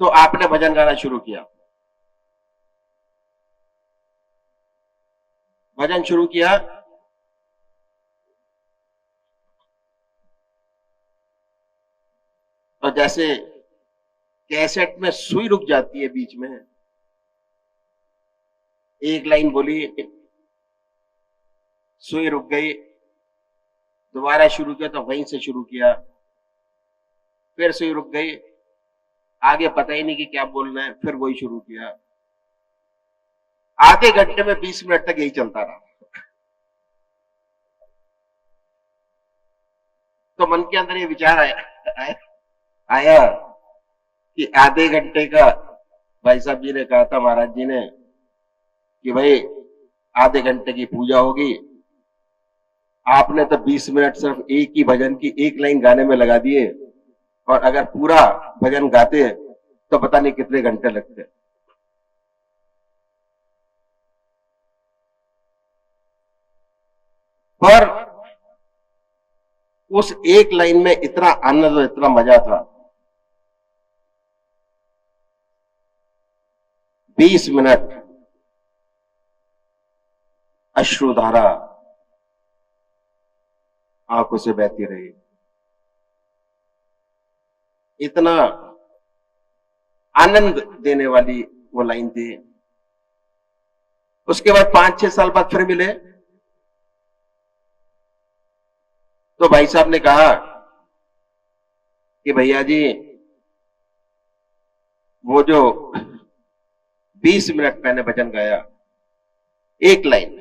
Speaker 6: तो आपने भजन गाना शुरू किया। भजन शुरू किया, तो जैसे कैसेट में सुई रुक जाती है बीच में, एक लाइन बोली, सुई रुक गई, दोबारा शुरू किया तो वहीं से शुरू किया, फिर से रुक गए, आगे पता ही नहीं कि क्या बोलना है, फिर वही शुरू किया। आधे घंटे में 20 मिनट तक यही चलता रहा। तो मन के अंदर ये विचार आया कि आधे घंटे का, भाई साहब जी ने कहा था, महाराज जी ने, कि भाई आधे घंटे की पूजा होगी, आपने तो 20 मिनट सिर्फ एक ही भजन की एक लाइन गाने में लगा दिए, और अगर पूरा भजन गाते तो पता नहीं कितने घंटे लगते। पर उस एक लाइन में इतना आनंद और इतना मजा था। 20 मिनट अश्रुधारा आंखों से बहती रही। इतना आनंद देने वाली वो लाइन थी। उसके बाद 5-6 साल बाद फिर मिले तो भाई साहब ने कहा कि भैया जी, वो जो 20 मिनट मैंने भजन गाया, एक लाइन,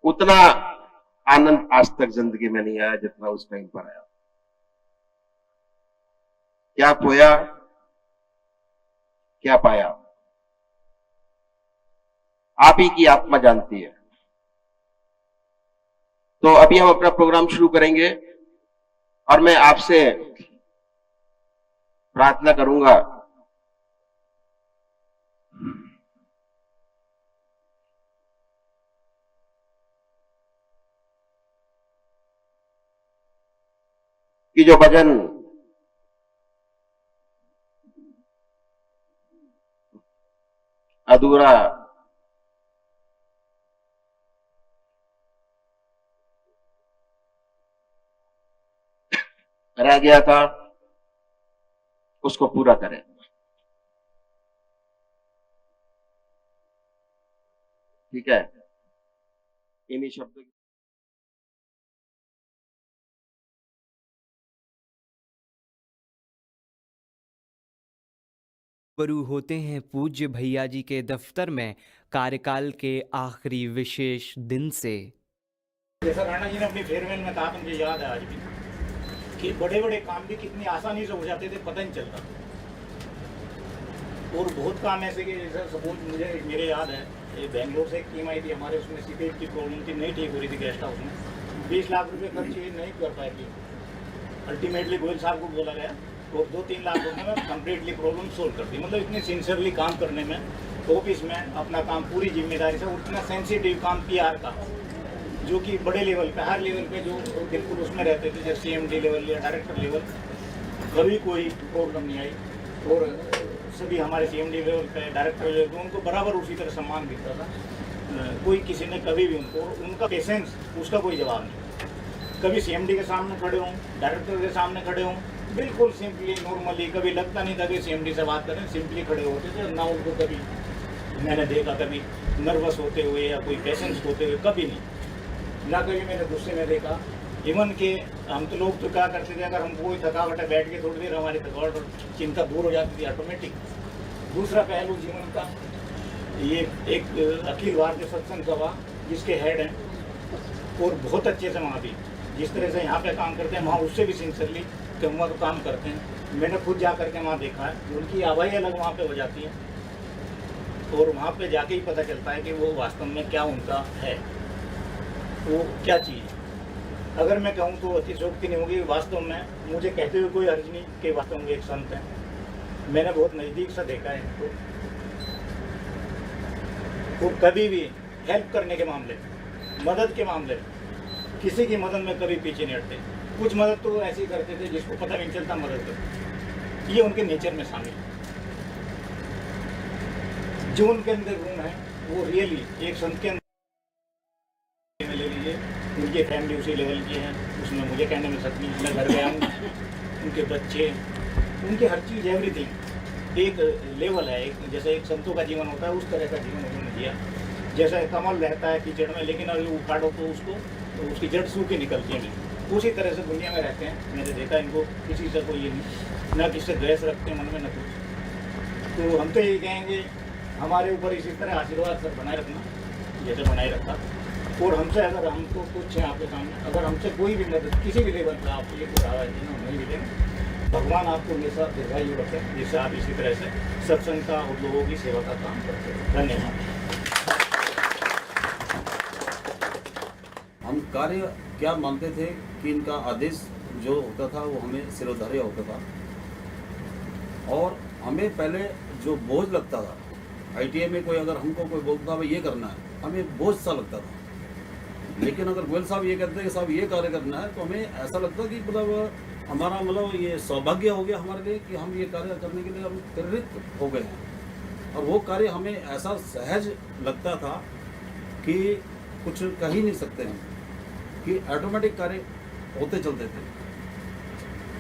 Speaker 6: उतना आनंद आज तक जिंदगी में नहीं आया जितना उस टाइम पर आया। क्या खोया, क्या पाया, आप ही की आत्मा जानती है। तो अभी हम अपना प्रोग्राम शुरू करेंगे और मैं आपसे प्रार्थना करूंगा कि जो भजन अधूरा रह गया था उसको पूरा करें। ठीक है, इन्हीं शब्दों
Speaker 7: रूबरू होते हैं पूज्य भैया जी के दफ्तर में कार्यकाल के आखिरी विशेष दिन से।
Speaker 3: जैसा राणा जी ने अपनी फेयरवेल में कहा, मुझे याद है आज भी, कि बड़े बड़े काम भी कितनी आसानी से हो जाते थे, पता नहीं चलता। और बहुत काम ऐसे कि जैसा सपोज मुझे मेरे याद है, ये बेंगलोर से एक टीम आई थी हमारे, उसमें सीपेज की प्रॉब्लम थी, नहीं ठीक हो रही थी गेस्ट हाउस में, 20 लाख रुपए खर्च नहीं कर पाए थी। अल्टीमेटली गोयल साहब को बोला गया और 2-3 लाख रुपए में कंप्लीटली प्रॉब्लम सोल्व कर दी। मतलब इतने सिंसियरली काम करने में, ऑफिस में अपना काम पूरी जिम्मेदारी से, और इतना सेंसिटिव काम पीआर का, जो कि बड़े लेवल पे, हर लेवल पे जो बिल्कुल उसमें रहते थे, जैसे CMD लेवल या डायरेक्टर लेवल, कभी कोई प्रॉब्लम नहीं आई। और सभी हमारे CMD लेवल पे, डायरेक्टर लेवल पे, उनको बराबर उसी तरह सम्मान मिलता था। कोई किसी ने कभी भी उनको, उनका पेशेंस, उसका कोई जवाब नहीं। कभी CMD के सामने खड़े हों, डायरेक्टर के सामने खड़े हों, बिल्कुल सिंपली नॉर्मली, कभी लगता नहीं था कि CMD से बात करें, सिंपली खड़े होते थे। ना उनको कभी मैंने देखा कभी नर्वस होते हुए या कोई पेशेंस होते हुए, कभी नहीं। ना कभी मैंने गुस्से में देखा। इवन के हम तो लोग तो क्या करते थे, अगर हमको कोई थकावट है, बैठ के थोड़ी देर हमारी थकावट और चिंता दूर हो जाती थी ऑटोमेटिक। दूसरा पहलू जीवन का, ये एक अखिल भारतीय सत्संग सभा जिसके हेड हैं, और बहुत अच्छे से वहाँ भी जिस तरह से यहाँ पे काम करते हैं, वहाँ उससे भी सिंसियरली वहाँ तो काम करते हैं। मैंने खुद जा करके वहाँ देखा है, उनकी आवाज़ अलग वहाँ पे हो जाती है, और वहाँ पे जाके ही पता चलता है कि वो वास्तव में क्या उनका है, वो क्या चीज़। अगर मैं कहूँ तो अतिशोक्ति नहीं होगी, वास्तव में मुझे कहते हुए कोई अर्ज नहीं कि वास्तव में एक संत है। मैंने बहुत नज़दीक से देखा है इनको। वो कभी भी हेल्प करने के मामले, मदद के मामले, किसी की मदद में कभी पीछे नहीं हटते। कुछ मदद तो ऐसी करते थे जिसको पता नहीं चलता मदद करते, ये उनके नेचर में शामिल है। जो उनके अंदर गुण है वो रियली एक संत के अंदर ले लीजिए। उनकी फैमिली उसी लेवल की है, उसमें मुझे कहने में सकती नहीं। मैं घर गया हूँ, उनके बच्चे, उनकी हर चीज़, एवरीथिंग एक लेवल है। एक जैसे एक संतों का जीवन होता है, उस तरह का जीवन उन्होंने जिया।
Speaker 8: जैसा कमल रहता है कीचड़ में, लेकिन अगर उखाड़ो तो उसकी जड़ सूखी निकलती है। उसी तरह से दुनिया में रहते हैं। मैंने देखा इनको किसी से कोई ये नहीं, ना किसी से द्वेष रखते मन में, न कुछ। तो हम तो यही कहेंगे हमारे ऊपर इसी तरह आशीर्वाद सर बनाए रखना जैसे बनाए रखा। और हमसे अगर हमको कुछ है आपके सामने, अगर हमसे कोई भी मदद किसी भी लेवल का आपको ये बुरा नहीं मिलेंगे, भगवान आपको हमेशा दीर्घायु रखें, जिससे आप इसी तरह से सत्संग का और लोगों की सेवा का काम करते हैं। धन्यवाद।
Speaker 9: हम कार्य क्या मानते थे कि इनका आदेश जो होता था वो हमें सिरोधार्य होता था, और हमें पहले जो बोझ लगता था, ITI में कोई अगर हमको कोई बोलता था ये करना है, हमें बोझ सा लगता था। लेकिन अगर गोयल साहब ये कहते हैं कि साहब ये कार्य करना है, तो हमें ऐसा लगता कि मतलब हमारा मतलब ये सौभाग्य हो गया हमारे लिए कि हम ये कार्य करने के लिए हम प्रेरित हो गए हैं। और वो कार्य हमें ऐसा सहज लगता था कि कुछ कह ही नहीं सकते हम, कि ऑटोमेटिक कार्य होते चलते थे।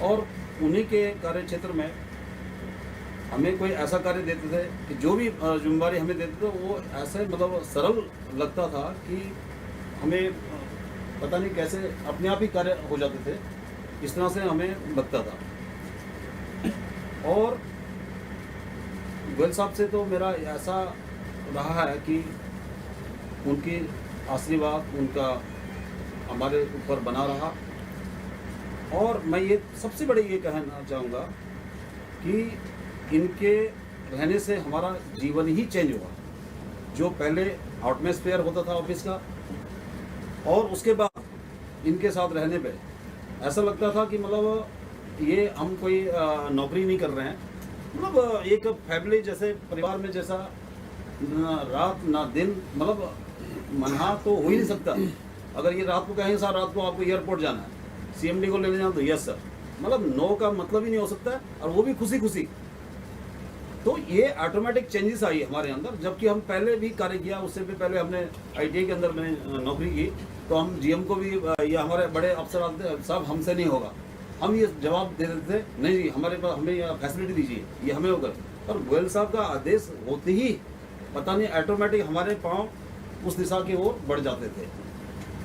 Speaker 9: और उन्हीं के कार्य क्षेत्र में हमें कोई ऐसा कार्य देते थे कि जो भी जिम्मेवारी हमें देते थे वो ऐसे मतलब सरल लगता था कि हमें पता नहीं कैसे अपने आप ही कार्य हो जाते थे, इस तरह से हमें लगता था। और गोयल साहब से तो मेरा ऐसा रहा है कि उनकी आशीर्वाद उनका हमारे ऊपर बना रहा। और मैं ये सबसे बड़े ये कहना चाहूँगा कि इनके रहने से हमारा जीवन ही चेंज हुआ। जो पहले एटमॉस्फेयर होता था ऑफिस का, और उसके बाद इनके साथ रहने पे ऐसा लगता था कि मतलब ये हम कोई नौकरी नहीं कर रहे हैं, मतलब एक फैमिली जैसे, परिवार में जैसा, ना रात ना दिन, मतलब मना तो हो ही नहीं सकता। अगर ये रात को कहें सर रात को आपको एयरपोर्ट जाना है, CMD को लेने जाना, तो यस सर, मतलब नो का मतलब ही नहीं हो सकता है, और वो भी खुशी खुशी। तो ये ऑटोमेटिक चेंजेस आई हमारे अंदर। जबकि हम पहले भी कार्य किया, उससे भी पहले हमने ITI के अंदर मैंने नौकरी की, तो हम GM को भी या हमारे बड़े अफसर आते साहब हमसे नहीं होगा, हम ये जवाब दे देते थे नहीं जी हमारे पास हमें यह फैसिलिटी दीजिए, ये हमें होगा। पर गोयल साहब का आदेश होते ही पता नहीं ऑटोमेटिक हमारे पाँव उस दिशा की ओर बढ़ जाते थे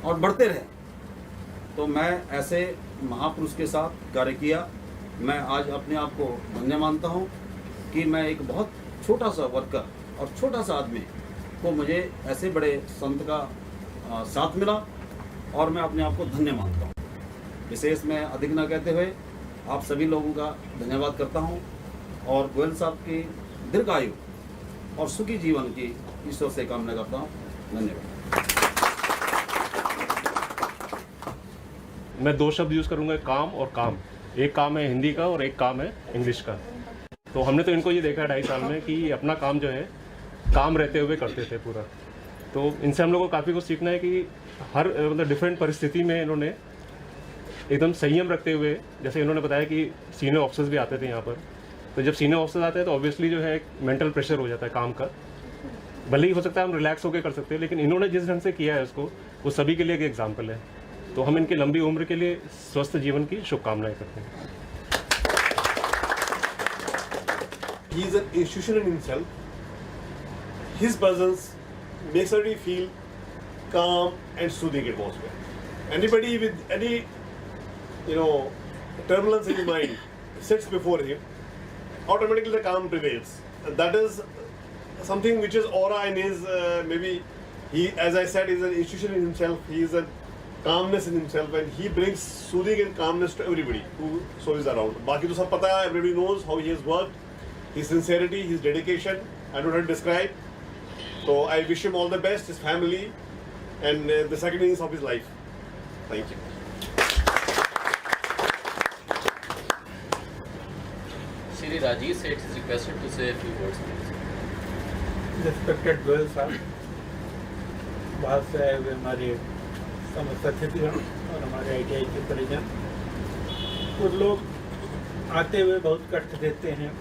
Speaker 9: और बढ़ते रहे। तो मैं ऐसे महापुरुष के साथ कार्य किया। मैं आज अपने आप को धन्य मानता हूँ कि मैं एक बहुत छोटा सा वर्कर और छोटा सा आदमी को मुझे ऐसे बड़े संत का साथ मिला, और मैं अपने आप को धन्य मानता हूँ। विशेष में अधिक न कहते हुए आप सभी लोगों का धन्यवाद करता हूँ, और गोयल साहब की दीर्घायु और सुखी जीवन की ईश्वर से कामना करता हूँ। धन्यवाद।
Speaker 10: मैं दो शब्द यूज़ करूँगा, काम और काम। एक काम है हिंदी का और एक काम है इंग्लिश का। तो हमने तो इनको ये देखा 2.5 साल में कि अपना काम जो है काम रहते हुए करते थे पूरा। तो इनसे हम लोगों को काफ़ी कुछ सीखना है कि हर मतलब डिफरेंट परिस्थिति में इन्होंने एकदम संयम रखते हुए, जैसे इन्होंने बताया कि सीनियर ऑफिसर्स भी आते थे यहाँ पर, तो जब सीनियर ऑफिसर्स आते हैं तो ऑब्वियसली जो है मेंटल प्रेशर हो जाता है काम का। भले ही हो सकता है हम रिलैक्स होकर कर सकते हैं, लेकिन इन्होंने जिस ढंग से किया है उसको, वो सभी के लिए एक एग्जाम्पल है। तो हम इनकी लंबी उम्र के लिए स्वस्थ जीवन की शुभकामनाएं करते हैं।
Speaker 11: He is an institution in himself. His presence makes everybody feel calm and soothing atmosphere. Anybody with any, turbulence in his mind sits before him, automatically the calm prevails. And that is something which is aura in his, maybe he, as I said, is an institution in himself. He is a calmness in himself, and he brings soothing and calmness to everybody who so is around. बाकी तो सब पता है, everybody knows how he has worked. His sincerity, his dedication, I don't know how to describe. So I wish him all the best, his family, and the second innings of his life. Thank you.
Speaker 1: Shri Rajesh Seth is requested to say a few words.
Speaker 12: Respected Goyal साहब, बाहर से आए हुए हमारे समस्त अतिथिगण और हमारे ITI के परिजन, कुछ लोग आते हुए बहुत कष्ट देते हैं,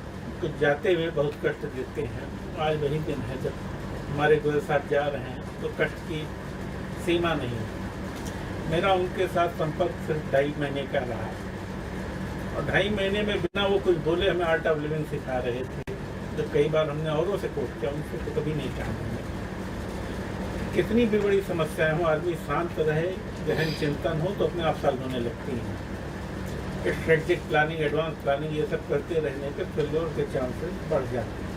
Speaker 12: कुछ जाते हुए बहुत कष्ट देते हैं। आज वही दिन है जब हमारे गोयल साहब जा रहे हैं, तो कष्ट की सीमा नहीं है। मेरा उनके साथ संपर्क सिर्फ 2.5 महीने का रहा, और 2.5 महीने में बिना वो कुछ बोले हमें आर्ट ऑफ लिविंग सिखा रहे थे। जब कई बार हमने औरों से कोट किया, उनसे तो कभी नहीं कहा हमने। कितनी भी बड़ी समस्याएं हो, आदमी शांत रहे, गहन चिंतन हो तो अपने आप सॉल्व होने लगती हैं। स्ट्रेटेजिक प्लानिंग, एडवांस प्लानिंग, ये सब करते रहने पे फेल्योर के चांसेस बढ़ जाते हैं।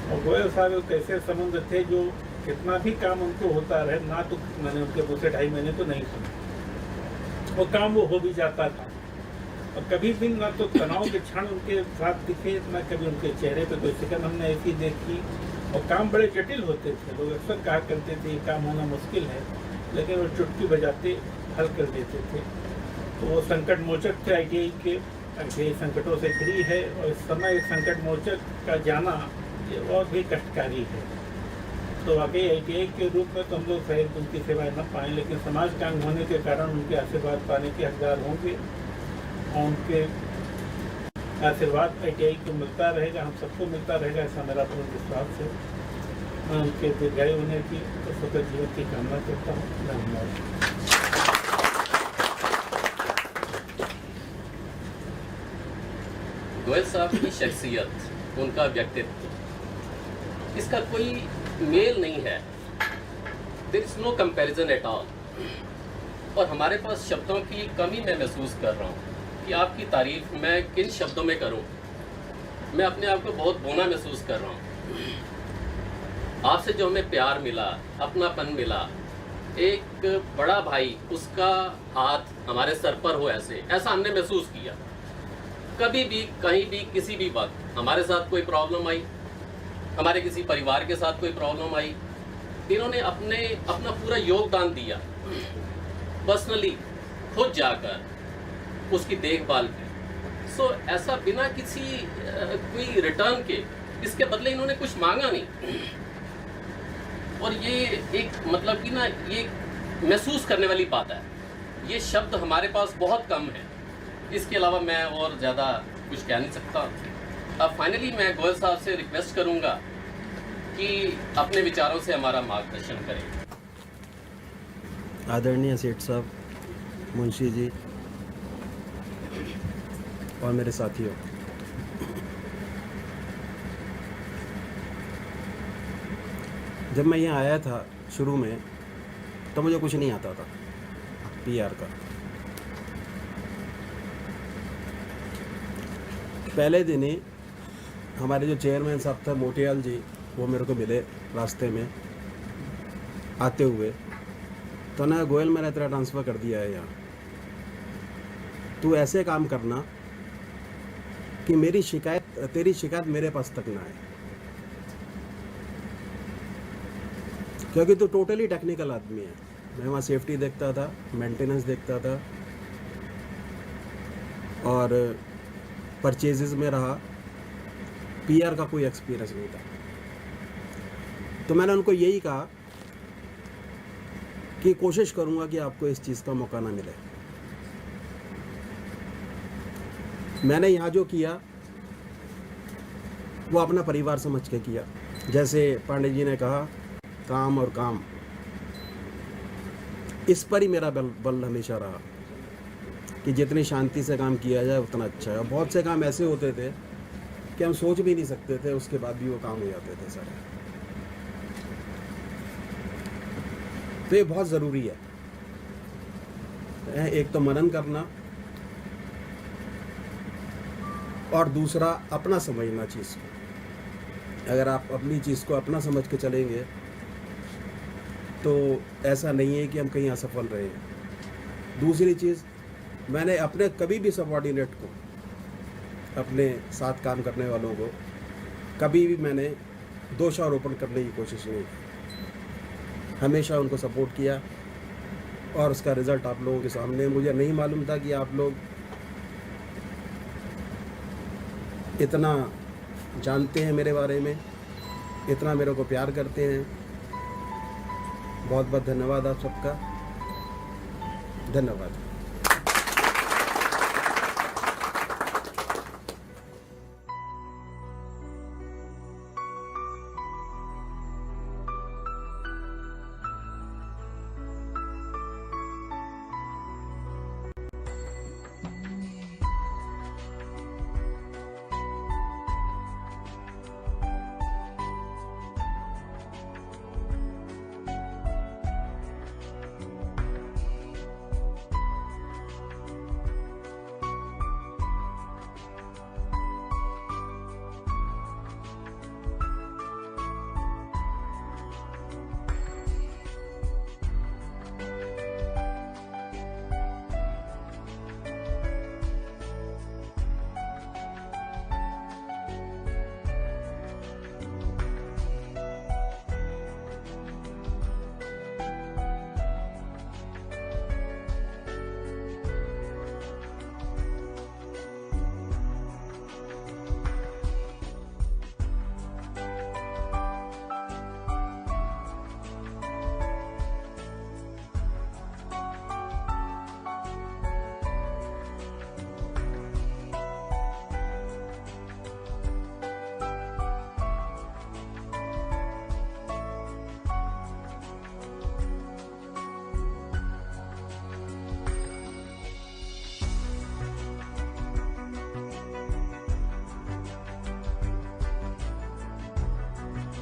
Speaker 12: और गोयल साहब एक ऐसे संबंध थे जो कितना भी काम उनको होता रहे, ना तो मैंने उनके मुँह से 2.5 महीने तो नहीं सुना, वो काम वो हो भी जाता था। और कभी भी ना तो तनाव के क्षण उनके साथ दिखे, ना कभी उनके चेहरे पे कोई शिकन हमने ऐसी देखी। और काम बड़े जटिल होते थे, लोग अक्सर कहा करते थे ये काम होना मुश्किल है, लेकिन वो चुटकी बजाते हल कर देते थे। तो वो संकट मोचक थे ITI के। ITI संकटों से फ्री है, और इस समय संकट मोचक का जाना ये और भी कष्टकारी है। तो वाकई ITI के रूप में तो हम लोग शायद उनकी सेवाएं न पाएँ, लेकिन समाज का अंग होने के कारण उनके आशीर्वाद पाने के हकदार होंगे। और उनके आशीर्वाद ITI को मिलता रहेगा, हम सबको मिलता रहेगा, ऐसा मेरा पूर्ण विश्वास है। मैं उनके दीर्घायु होने की और सुखद जीवन की कामना करता हूँ। धन्यवाद।
Speaker 13: गोयल साहब की शख्सियत, उनका व्यक्तित्व, इसका कोई मेल नहीं है। There is no comparison at all. और हमारे पास शब्दों की कमी मैं महसूस कर रहा हूँ कि आपकी तारीफ मैं किन शब्दों में करूँ। मैं अपने आप को बहुत बोना महसूस कर रहा हूँ। आपसे जो हमें प्यार मिला, अपनापन मिला, एक बड़ा भाई उसका हाथ हमारे सर पर हो, ऐसा हमने महसूस किया। कभी भी, कहीं भी, किसी भी वक्त हमारे साथ कोई प्रॉब्लम आई, हमारे किसी परिवार के साथ कोई प्रॉब्लम आई, इन्होंने अपना पूरा योगदान दिया। पर्सनली खुद जाकर उसकी देखभाल की। सो ऐसा बिना किसी कोई रिटर्न के, इसके बदले इन्होंने कुछ मांगा नहीं। और ये एक मतलब कि ना, ये महसूस करने वाली बात है। ये शब्द हमारे पास बहुत कम है। इसके अलावा मैं और ज़्यादा कुछ कह नहीं सकता। अब फाइनली मैं गोयल साहब से रिक्वेस्ट करूंगा कि अपने विचारों से हमारा मार्गदर्शन करें।
Speaker 14: आदरणीय सेठ साहब, मुंशी जी और मेरे साथियों, जब मैं यहाँ आया था शुरू में तो मुझे कुछ नहीं आता था PR का। पहले दिन ही हमारे जो चेयरमैन साहब थे मोटियाल जी, वो मेरे को मिले रास्ते में आते हुए। तो ना, गोयल मैंने तेरा ट्रांसफ़र कर दिया है यहाँ, तू ऐसे काम करना कि तेरी शिकायत मेरे पास तक ना आए, क्योंकि तू टोटली टेक्निकल आदमी है। मैं वहाँ सेफ्टी देखता था, मेंटेनेंस देखता था, और परचेजेस में रहा। PR का कोई एक्सपीरियंस नहीं था। तो मैंने उनको यही कहा कि कोशिश करूंगा कि आपको इस चीज़ का मौका ना मिले। मैंने यहाँ जो किया वो अपना परिवार समझ के किया। जैसे पांडे जी ने कहा, काम और काम, इस पर ही मेरा बल हमेशा रहा कि जितनी शांति से काम किया जाए उतना अच्छा है। और बहुत से काम ऐसे होते थे कि हम सोच भी नहीं सकते थे, उसके बाद भी वो काम हो जाते थे सारे। तो ये बहुत ज़रूरी है, एक तो मनन करना, और दूसरा अपना समझना चीज़ को। अगर आप अपनी चीज़ को अपना समझ के चलेंगे तो ऐसा नहीं है कि हम कहीं असफल रहे। दूसरी चीज़, मैंने अपने कभी भी सबऑर्डिनेट को, अपने साथ काम करने वालों को कभी भी मैंने दोषारोपण करने की कोशिश नहीं की। हमेशा उनको सपोर्ट किया, और उसका रिज़ल्ट आप लोगों के सामने। मुझे नहीं मालूम था कि आप लोग इतना जानते हैं मेरे बारे में, इतना मेरे को प्यार करते हैं। बहुत बहुत धन्यवाद आप सबका। धन्यवाद।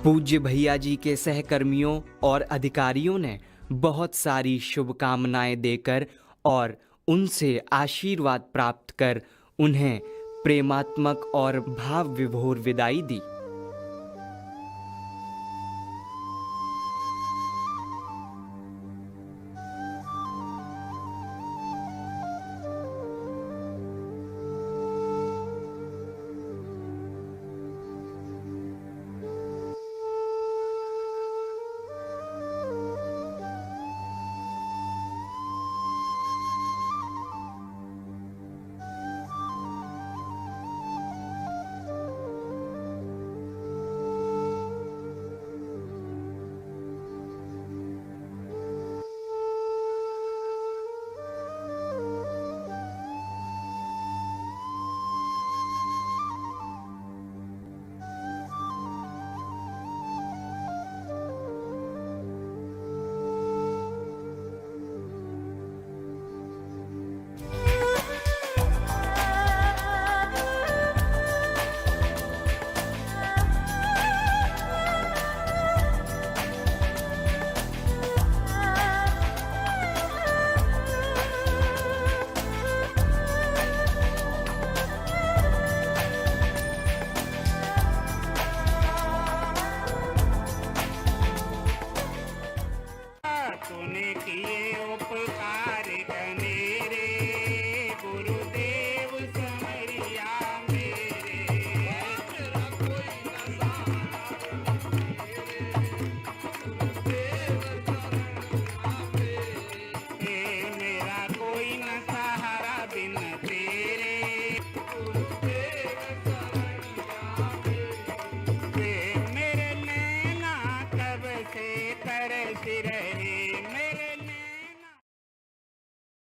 Speaker 7: पूज्य भैया जी के सहकर्मियों और अधिकारियों ने बहुत सारी शुभकामनाएं देकर और उनसे आशीर्वाद प्राप्त कर उन्हें प्रेमात्मक और भाव विभोर विदाई दी।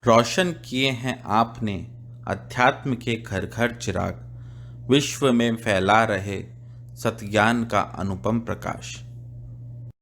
Speaker 1: रोशन किए हैं आपने अध्यात्म के घर घर चिराग, विश्व में फैला रहे सतज्ञान का अनुपम प्रकाश।